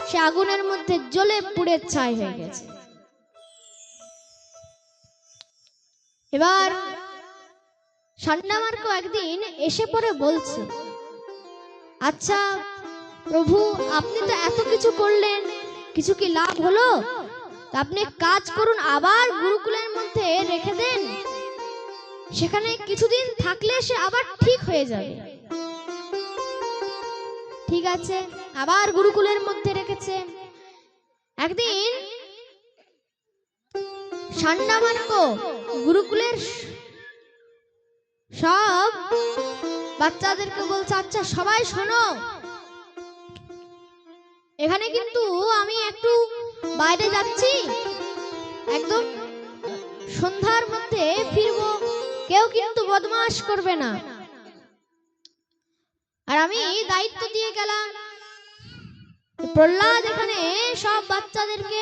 সে আগুনের মধ্যে জ্বলে পুড়ে ছাই হয়ে গেছে। এবার সান্ডামার্ক একদিন এসে পড়ে বলছে, আচ্ছা প্রভু, আপনি তো এত কিছু করলেন, কিছু কি লাভ হলো? আপনি কাজ করুন, আবার গুরুকুলের মধ্যে রেখে দেন, সেখানে কিছুদিন থাকলে সে আবার ঠিক হয়ে যাবে। ঠিক আছে, আবার গুরুকুলের মধ্যে রেখেছে। একদিন সান্ডামার্ক গুরুকুলের সব বাচ্চাদেরকে বলছে, আচ্ছা সবাই শোনো, এখানে কিন্তু আমি একটু বাইরে যাচ্ছি, একদম সন্ধ্যার মধ্যে ফিরবো, কেউ কিন্তু বদমাশ করবে না। আর আমি দায়িত্ব দিয়ে গেলাম, প্রহ্লাদ এখানে সব বাচ্চাদেরকে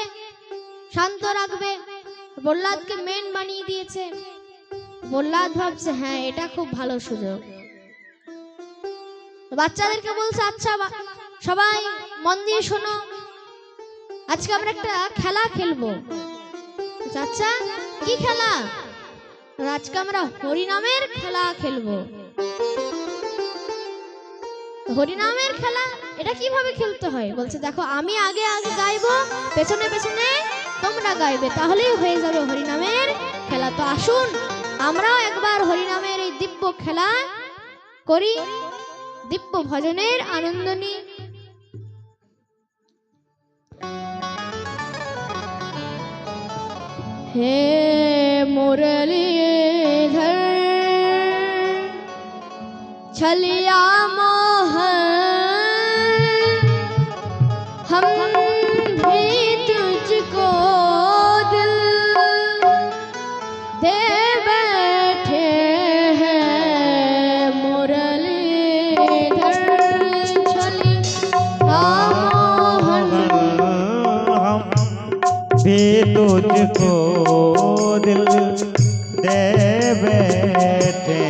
শান্ত রাখবে। প্রহ্লাদকে মেন বানিয়ে দিয়েছে। প্রহ্লাদ ভাবছে, হ্যাঁ এটা খুব ভালো সুযোগ। বাচ্চাদেরকে বলছে, আচ্ছা সবাই মন দিয়ে শোনো, আজকে আমরা একটা খেলা খেলবো। আচ্ছা কি খেলা? আজকে আমরা হরিনামের খেলা খেলবো। হরিনামের খেলা, এটা কিভাবে খেলতে হয়? বলছে, দেখো আমি আগে আগে গাইবো, পেছনে পেছনে তোমরা গাইবে, তাহলেই হয়ে যাবে হরিনামের খেলা। তো আসুন আমরাও একবার হরিনামের এই দিব্য খেলা করি, দিব্য ভজনের আনন্দ নিই। হে মুরলীধর छलिया मोहन, हम भी तुझको दिल दे बैठे हैं मुरलीधर। छलिया मोहन, हम भी तुझको दिल दे बैठे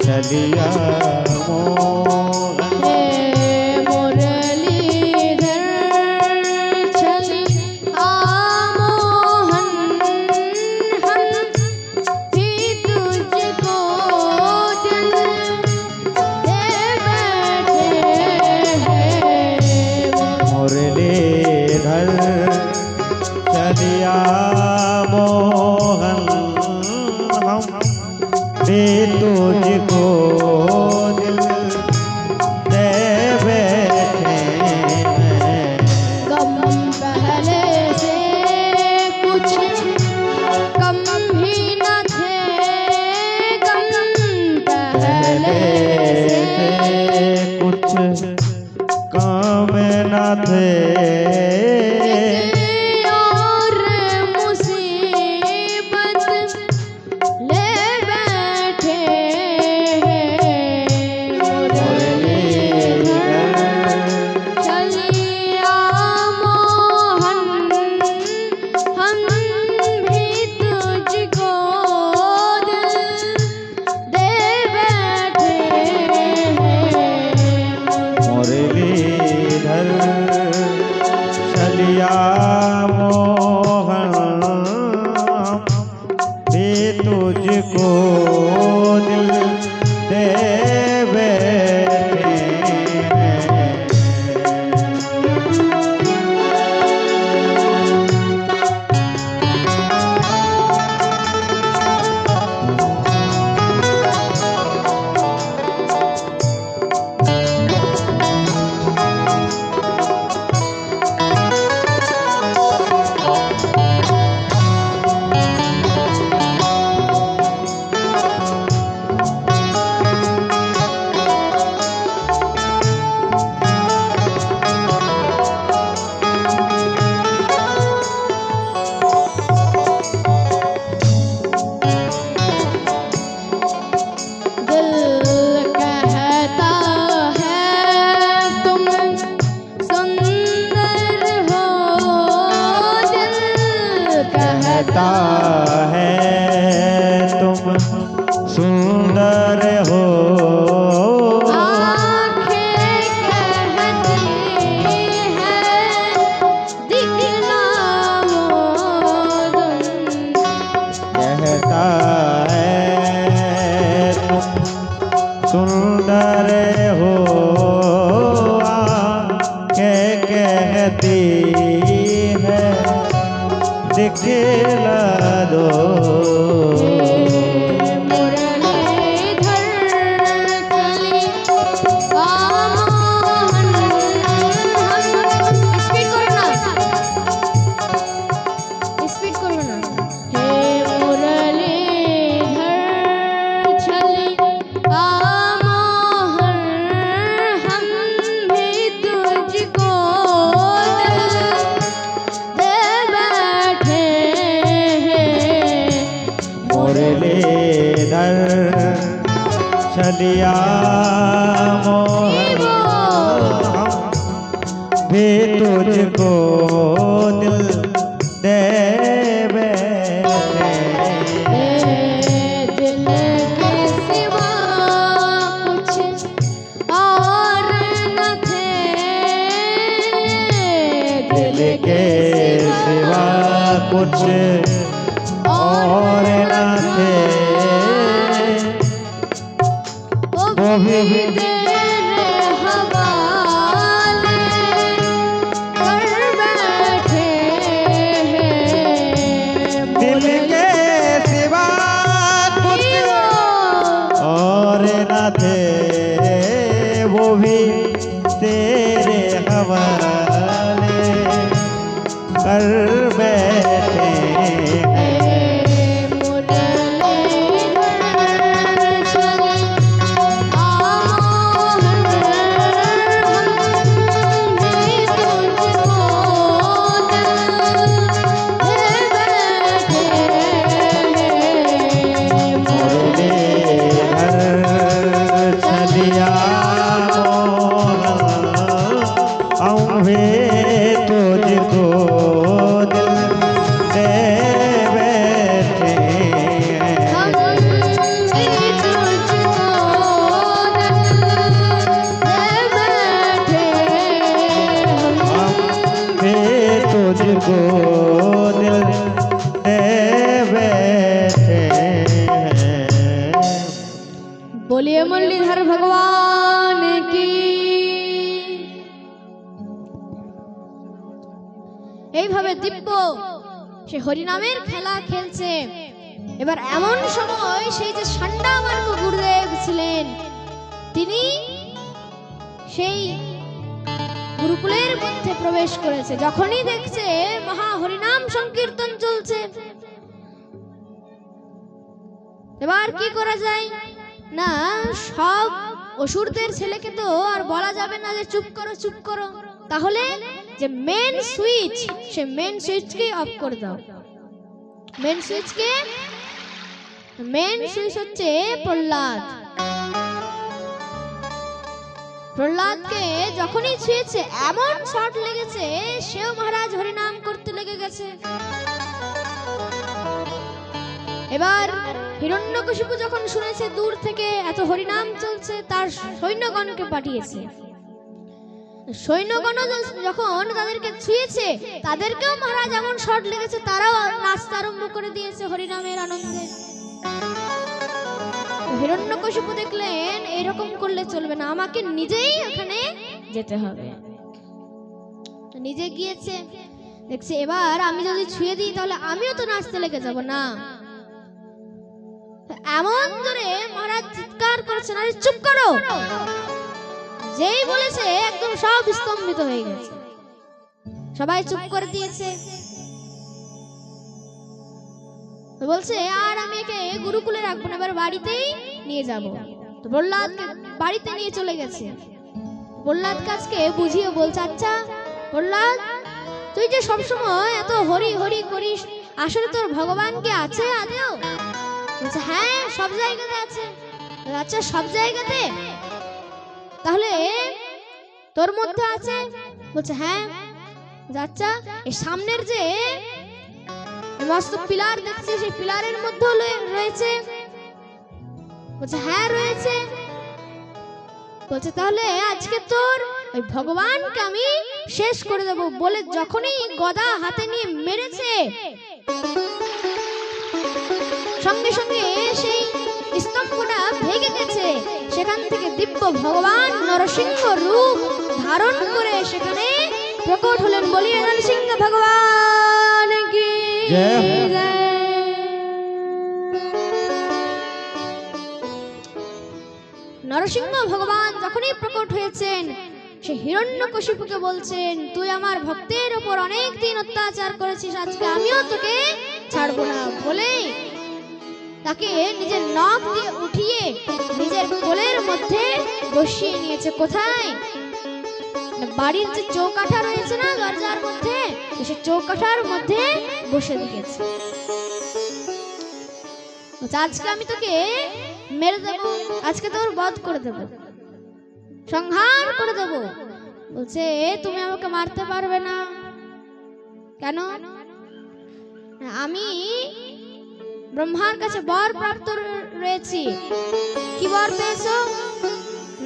छलिया मोहन। हे मुरलीधर छलिया मोहन, हम भी तुझको दिल दे बैठे हैं मुरलीधर छलिया मोहन, हम भी तुझको दिल दे बैठे हैं। गम पहले से कुछ कम भी न थे, गम पहले से कुछ काम न थे, और मुसीबत ले बैठे हैं मुरलीधर छलिया मोहन, हम भी तुझको दिल दे बैठे हैं मुरलीधर छलिया मोहन, भी तुझको दिल दे बैठे हैं। सुंदर हो आँखें कहती हैं दिखलाओ तुम। कहता है तुम सुंदर हो आँखें कहती है दिखला दो। मुरलीधर चलिया मोहन हम भी तुझको दिल दे बैठे। दिल के सिवा कुछ और न थे, दिल के सिवा कुछ और न थे, वो भी तेरे हवाले कर बैठे हैं। दिल के सिवा कुछ और न थे, वो भी तेरे हवाले कर बैठे हैं। तुझको दिल दे बैठे हैं। बोलिए मुरलीधर भगवान की। এইভাবে দিব্য সে হরিনামের খেলা খেলছে। এবার এমন সময় সেই যে ষণ্ডা মার্গ গুরুদেব ছিলেন, তিনি সেই গুরুকুলের মধ্যে প্রবেশ করেছে। যখনই দেখছে মহা হরিনাম সংকীর্তন চলছে, এবার কি করা যায় না, সব অসুরদের ছেলেকে তো আর বলা যাবে না যে চুপ করো চুপ করো, তাহলে যে মেন সুইচ, সে মেন সুইচকে অফ করে দাও। মেন সুইচ হচ্ছে প্রহ্লাদ। প্রহ্লাদকে যখনই ছুঁয়েছে এমন শট লেগেছে, সেও মহারাজ হরিনাম করতে লেগে গেছে। এবার হিরণ্যকশিপু যখন শুনেছে দূর থেকে এত হরিনাম চলছে, তার সৈন্যগণকে পাঠিয়েছে। সৈন্যগণ যখন তাদেরকে ছুঁয়েছে, তাদেরকেও মহারাজ এমন শট লেগেছে, তারাও নাচতে আরম্ভ করে দিয়েছে হরিনামের আনন্দে। হিরণ্যকশিপু দেখলেন এরকম করলে চলবে না, আমাকে নিজেই ওখানে যেতে হবে। নিজে গিয়েছে, দেখছে এবার আমি যদি ছুঁয়ে দিই তাহলে আমিও তো নাচতে লেগে যাব না। এমন জোরে মহারাজ চিৎকার করছেন, আরে চুপ করো। যেই বলেছে একদম সব স্তম্ভিত হয়ে গেছে, সবাই চুপ করে দিয়েছে। বলছে আর আমি একে গুরুকুলে রাখবো না, এবার বাড়িতেই নিয়ে যাব। তো প্রহ্লাদকে বাড়িতে নিয়ে চলে গেছে। প্রহ্লাদ কাজকে বুঝিয়ে বলছে, আচ্ছা প্রহ্লাদ, তুই যে সবসময় এত হরি হরি করিস, আসলে তোর ভগবান কি আছে আদেও? বলছে হ্যাঁ, সব জায়গাতে আছে। আচ্ছা সব জায়গাতে, তাহলে তোর মধ্যে আছে? বলছে হ্যাঁ। আচ্ছা এই সামনের যে মস্ত পিলার দেখছি, সেই পিলারের মধ্যেও রয়েছে। বলছে হ্যাঁ রয়েছে। বলছে তাহলে আজকে তোর ওই ভগবানকে আমি শেষ করে দেব বলে যখনই গদা হাতে নিয়ে মেরেছে, সঙ্গে সঙ্গে সেই স্তম্ভটা ভেঙে গেছে। সেখান থেকে দিব্য ভগবান নরসিংহ রূপ ধারণ করে সেখানে প্রকট হলেন। বলিয়ে নরসিংহ ভগবান কি জয়। নরসিংহ ভগবান যখনই প্রকট হয়েছেন, সে হিরণ্যকশিপুকে বলছেন তুই আমার ভক্তের উপর অনেক দিন অত্যাচার করেছিস, আজকে আমিও তোকে ছাড়বো না বলে তাকে নিজের নখ দিয়ে উঠিয়ে নিজের কোলের মধ্যে বসিয়ে নিয়েছে। কোথায়? বাড়ির যে চৌকাঠা রয়েছে না দরজার মধ্যে, সে চৌকাঠার মধ্যে বসে দিয়েছে। আজকে আমি তোকে মেরে দেবো, আজকে তোর বধ করে দেব, সংহার করে দেব। বলছে তুমি আমাকে মারতে পারবে না। কেন? আমি ব্রহ্মার কাছে বর প্রাপ্ত রয়েছি। কি বর পেয়েছো?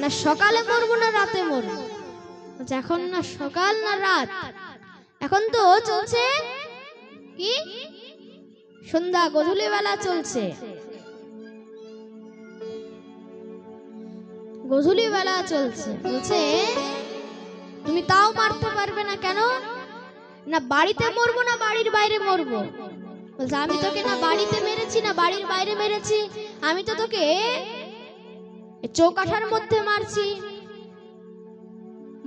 না সকালে মরবো না রাতে মরবো। এখন না সকাল না রাত, এখন তো চলছে কি সন্ধ্যা গধূলি বেলা চলছে, গধূলি বেলা চলছে। বলছে তুমি তাও মারতে পারবে না। কেন? না বাড়িতে মরবো না বাড়ির বাইরে মরবো। বলছে আমি তোকে না বাড়িতে মেরেছি না বাড়ির বাইরে মেরেছি, আমি তো তোকে চৌকাঠার মধ্যে মারছি।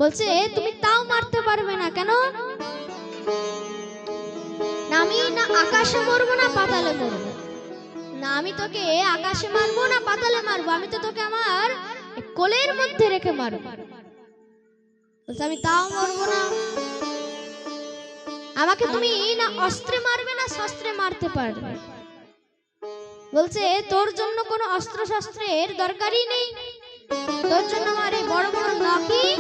বলছে তুমি তাও মারতে পারবে না। কেন? না আমি না আকাশে মরবো না পাতালে মরবো। না আমি তোকে আকাশে মারবো না পাতালে মারবো, আমি তো তোকে আমার কোলের মধ্যে রেখে মারবো। বলছে আমি তাও মরবো না। আমাকে তুমি না অস্ত্রে মারবে না শস্ত্রে মারতে পারবে। বলছে তোর জন্য কোনো অস্ত্র শস্ত্রের দরকারই নেই, তোর জন্য আমার এই বড় বড় নখই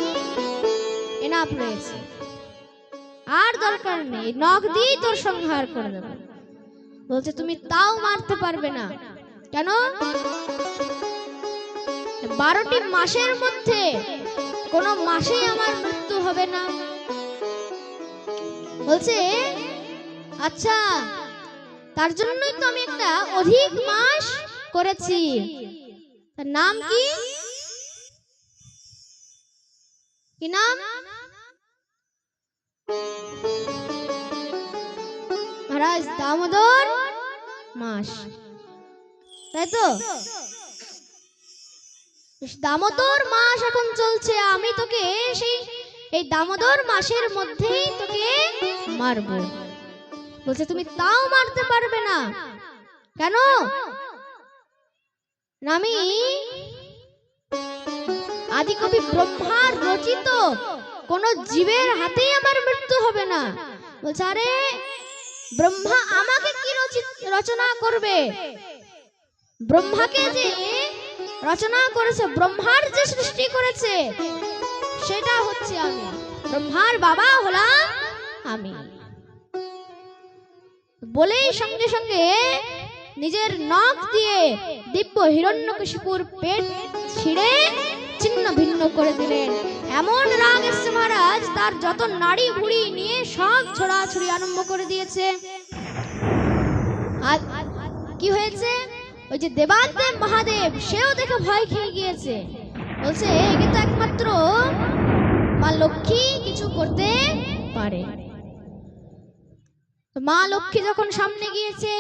এনাফ রয়েছে, আর দরকার নেই, নখ দিয়ে তোর সংহার করে দেব। বলছে তুমি তাও মারতে পারবে না। কেন? 12টি মাসের মধ্যে কোনো মাসেই আমার মৃত্যু হবে না। বলছে আচ্ছা তার জন্যই তো আমি একটা অধিক মাস করেছি। তার নাম কি? কি নাম? মহারাজ দামোদর মাস, তাই তো? দামোদর মাস এখন চলছে, আমি তোকে সেই এই দামোদর মাসের মধ্যেই তোকে মারবো। বলছে তুমি তাও মারতে পারবে না। কেন? আমি আদিকবি ব্রহ্মার রচিত কোন জীবের হাতেই আমার মৃত্যু হবে না। বলছে আরে ব্রহ্মা আমাকে কি রচনা করবে? ব্রহ্মাকে যে রচনা করেছে, ব্রহ্মার যে সৃষ্টি করেছে সেটা হচ্ছে আমি, ব্রহ্মার বাবা হলাম আমি। বলেই সঙ্গে সঙ্গে নিজের নখ দিয়ে দিব্য হিরণ্যকশিপুর পেট ছিঁড়ে ছিন্ন ভিন্ন করে দিলেন। এমন রাগ এসছে মহারাজ, তার যত নাড়ি ভুড়ি নিয়ে সব ছড়াছড়ি আরম্ভ করে দিয়েছে। আর কি হয়েছে? ওই যে দেবাদেব মহাদেব, সেও দেখে ভয় খেয়ে গিয়েছে। বলছে একে তো একমাত্র মা লক্ষ্মী কিছু করতে পারে। মা লক্ষ্মী যখন সামনে গিয়েছে,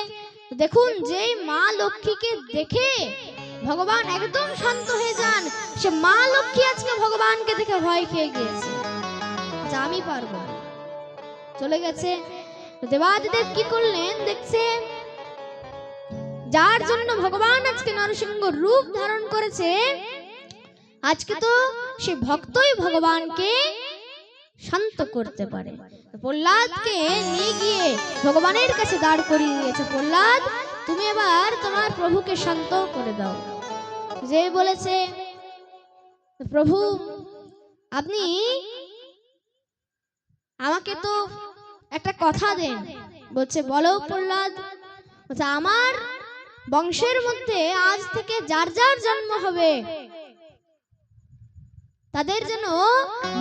দেখুন যে মা লক্ষ্মীকে দেখে ভগবান একদম শান্ত হয়ে যান, সে মা লক্ষ্মী আজকে ভগবানকে দেখে ভয় খেয়ে গিয়েছে, আমি পারবো, চলে গেছে। দেবাদিদেব কি করলেন দেখছে, যার জন্য ভগবান আজকে নরসিংহ রূপ ধারণ করেছে, আজকে তো সে ভক্তই ভগবানকে শান্ত করতে পারে। প্রহ্লাদকে নিয়ে গিয়ে ভগবানের কাছে দাঁড় করিয়ে দিয়েছে। প্রহ্লাদ তুমি এবার তোমার প্রভুকে শান্ত করে দাও। যে বলেছে প্রভু আপনি আমাকে তো একটা কথা দেন। বলছে বলো প্রহ্লাদ। বলছে আমার বংশের মধ্যে আজ থেকে যার যার জন্ম হবে তাদের যেন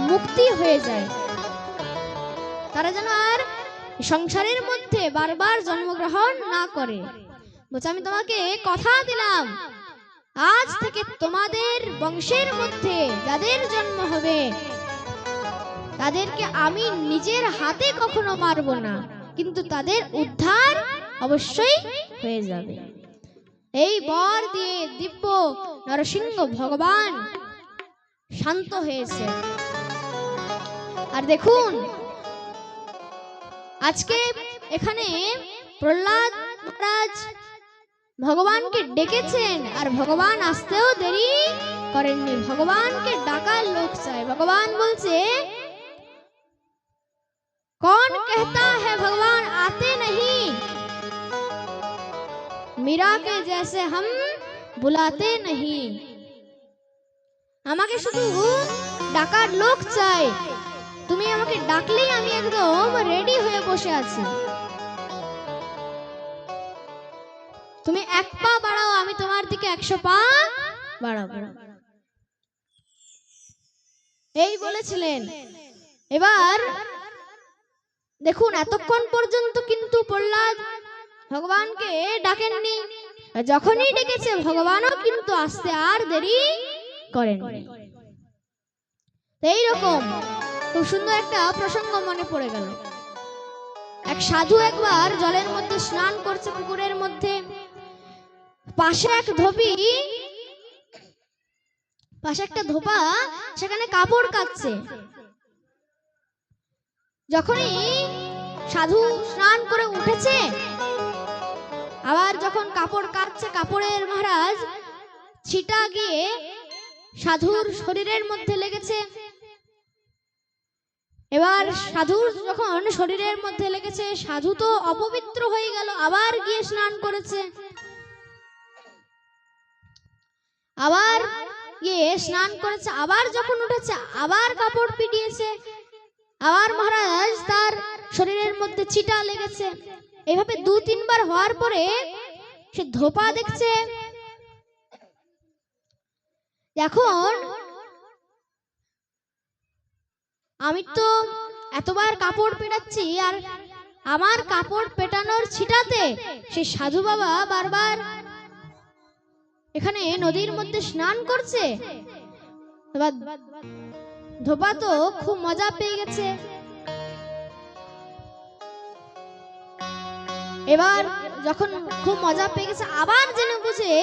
মুক্তি হয়ে যায়, তারা যেন আর সংসারের মধ্যে বারবার জন্মগ্রহণ না করে। বলছে আমি তোমাকে কথা দিলাম, আজ থেকে তোমাদের বংশের মধ্যে যাদের জন্ম হবে তাদেরকে আমি নিজের হাতে কখনো মারবো না, কিন্তু তাদের উদ্ধার অবশ্যই হয়ে যাবে। এই বর দিয়ে দিব্য নরসিংহ ভগবান শান্ত হয়েছে। আর দেখুন আজকে এখানে প্রহ্লাদ মহারাজ ভগবানকে ডেকেছেন, আর ভগবান আসতেও দেরি করেননি। ভগবানকে ডাকার লোক চাই। ভগবান বলছে कौन कहता है भगवान आते नहीं, मीरा के जैसे हम बुलाते नहीं। আমাকে শুধু ডাকার লোক চাই, তুমি আমাকে ডাকলেই আমি একদম রেডি হয়ে বসে আছি। তুমি এক পা বাড়াও, আমি তোমার দিকে 100 পা বাড়াবো। এই বলেছিলেন। এবার দেখুন এতক্ষণ পর্যন্ত কিন্তু প্রহ্লাদ ভগবানকে ডাকেননি, যখনই ডেকেছে ভগবানও কিন্তু আসতে আর দেরি করেননি। এইরকম খুব সুন্দর একটা প্রসঙ্গ মনে পড়ে গেল। এক সাধু একবার জলের মধ্যে স্নান করছে, পুকুরের মধ্যে। পাশে এক ধোবি, পাশে একটা ধোপা সেখানে কাপড় কাচ্ছে। যখনই সাধু স্নান করে উঠেছে, আবার যখন কাপড় কাচ্ছে, কাপড়ের মহারাজ ছিটা গিয়ে সাধুর শরীরের মধ্যে লেগেছে। এবার সাধুর যখন শরীরের মধ্যে লেগেছে, সাধু তো অপবিত্র হয়ে গেল, আবার গিয়ে স্নান করেছে। আবার গিয়ে স্নান করেছে, আবার যখন উঠেছে আবার কাপড় পিটিয়েছে, আবার মহারাজ তার শরীরের মধ্যে ছিটা লেগেছে। এভাবে 2-3 বার হওয়ার পরে সে ধোপা দেখছে এখন আমি তো এতবার কাপড় পেটাচ্ছি, আর আমার কাপড় পেটানোর ছিটাতে সে সাধু বাবা বারবার এখানে নদীর মধ্যে স্নান করছে। এবার ধোপা তো খুব মজা পেয়ে গেছে। এবার যখন খুব মজা পেয়ে গেছে, আবার জেনে বুঝে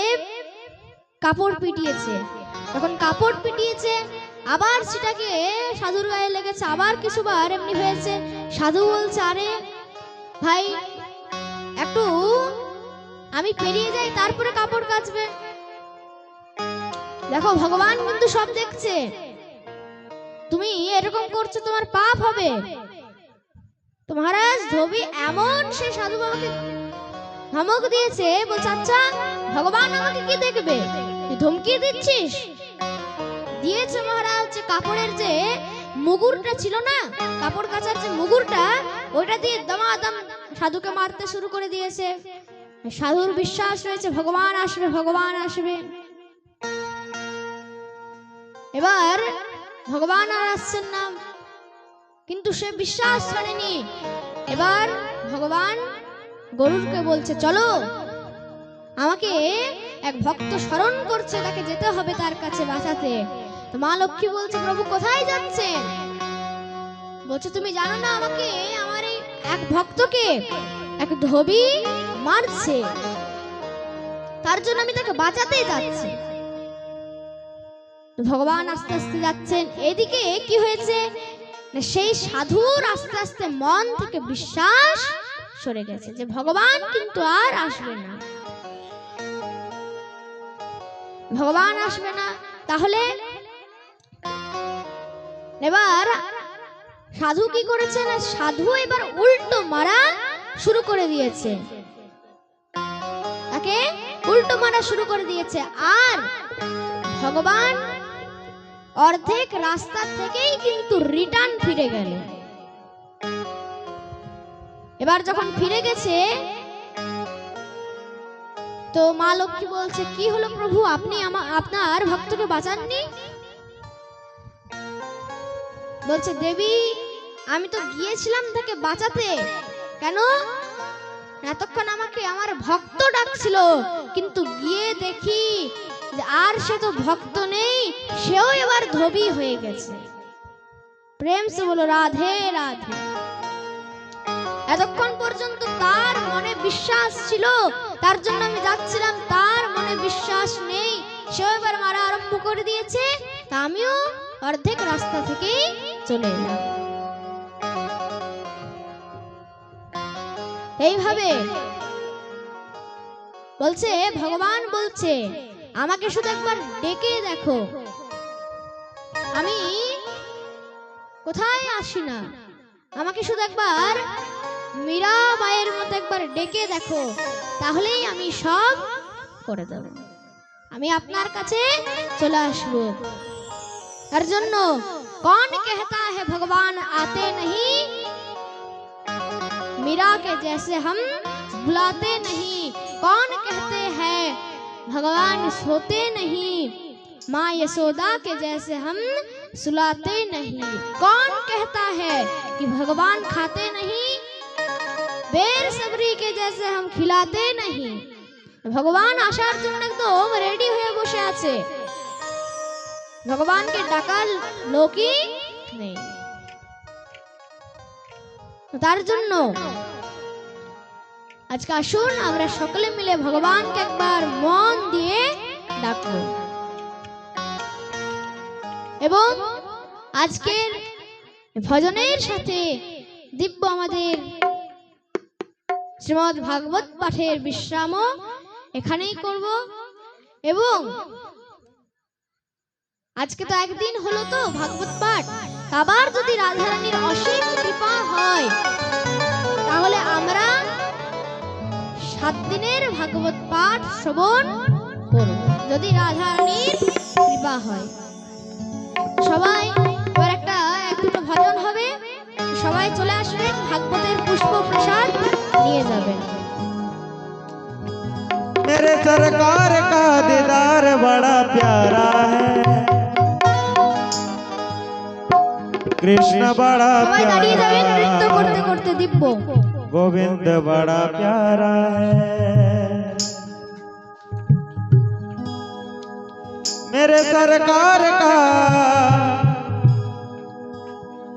কাপড় পিটিয়েছে। যখন কাপড় পিটিয়েছে, আবার সেটাকে সাধুর গায়ে লেগেছে, আবার কিছুবার এমনি হয়েছে। সাধু বলছে আরে ভাই একটু আমি পেরিয়ে যাই, তারপরে কাপড় কাচবে। দেখো ভগবান কিন্তু সব দেখছে, তুমি এরকম করছো তোমার পাপ হবে। তো মহারাজ ধোবি এমন সে সাধু বাবাকে ধমক দিয়েছে, বলছে আচ্ছা ভগবান আমাকে কি দেখবে, তুই ধমকি দিচ্ছিস। দিয়েছে মহারাজ যে কাপড়ের যে মুগুরটা ছিল না, কাপড় কাচার যে মুগুরটা, ওইটা দিয়ে দমাদম সাধুকে মারতে শুরু করে দিয়েছে। সাধুর বিশ্বাস রয়েছে ভগবান আসবে, ভগবান আসবে। এবার ভগবান আর আসছেন না, কিন্তু সে বিশ্বাস করেনি। এবার ভগবান গরুরকে বলছে চলো, আমাকে এক ভক্ত স্মরণ করছে, তাকে যেতে হবে তার কাছে বাঁচাতে। তো মা লক্ষ্মী বলছে প্রভু কোথায় যাচ্ছেন? বলছে তুমি জানো না আমাকে আমার এই এক ভক্তকে এক ধোবি মারছে, তার জন্য আমি তাকে বাঁচাতে যাচ্ছি। ভগবান আস্তে আস্তে যাচ্ছেন। এদিকে কি হয়েছে, সেই সাধুর আস্তে আস্তে মন থেকে বিশ্বাস সরে গেছে যে ভগবান কিন্তু আর আসবে না, ভগবান আসবে না। তাহলে এবার সাধু কি করেছে না, সাধু এবার উল্টো মারা শুরু করে দিয়েছে, তাকে উল্টো মারা শুরু করে দিয়েছে। আর ভগবান অর্ধেক রাস্তা থেকেই কিন্তু রিটার্ন ফিরে গেল। এবার যখন ফিরে গেছে, তো মা লক্ষ্মী বলছে, কি হলো প্রভু, আপনি আপনার ভক্তকে বাঁচাননি? বলছে, দেবী আমি তো গিয়েছিলাম তাকে বাঁচাতে, কেন এতক্ষণ আমাকে আমার ভক্ত ডাকছিল, কিন্তু গিয়ে দেখি যে আর সে তো ভক্ত নেই, সেও এবার ধোবি হয়ে গেছে। প্রেম সে বলো রাধে রাধে। এতক্ষণ পর্যন্ত তার মনে বিশ্বাস ছিল, তার জন্য আমি যাচ্ছিলাম, তার মনে বিশ্বাস নেই, সেও এবার মারা আরম্ভ করে দিয়েছে, তা আমিও অর্ধেক রাস্তা থেকেই চলে এলাম। এইভাবে বলছে, ভগবান বলছে আমাকে শুধু একবার ডেকে দেখো, আমি কোথায় আসি না, আমাকে শুধু একবার মীরাবাইয়ের মতো একবার ডেকে দেখো, তাহলেই আমি সব করে দেব, আমি আপনার কাছে চলে আসবো। তার জন্য कौन कहता है भगवान आते नहीं, मीरा के जैसे हम बुलाते नहीं, कौन कहते हैं भगवान सोते नहीं, माँ यशोदा के जैसे हम सुलाते नहीं, कौन कहता है कि भगवान खाते नहीं, बेर सबरी के जैसे हम खिलाते नहीं। भगवान आसार জন্য একদম রেডি হয়ে বসে আছে, ভগবানকে ডাকার লোকই নেই। তার জন্য আজকে আসুন আমরা সকলে মিলে ভগবানকে একবার মন দিয়ে ডাকবো, এবং আজকের ভজনের সাথে দিব্য আমাদের শ্রীমদ্ ভাগবত পাঠের বিশ্রামও এখানেই করব। এবং আজকে তো একদিন হলো তো ভাগবত পাঠ, আবার যদি রাধারানীর অসীম কৃপা হয় তাহলে আমরা 7 দিনের ভাগবত পাঠ শ্রবণ করব, যদি রাধারানীর কৃপা হয়। সবাই এবার এক দুটো ভজন হবে, সবাই চলে আসবেন, ভাগবতের পুষ্প প্রসাদ নিয়ে যাবেন। मेरे सरकार का दीदार बड़ा प्यारा है, कृष्ण बड़ा সবাই দাঁড়িয়ে যাবেন, নৃত্য प्यारा, করতে করতে দিব্য गोविंद बड़ा प्यारा है, मेरे सरकार का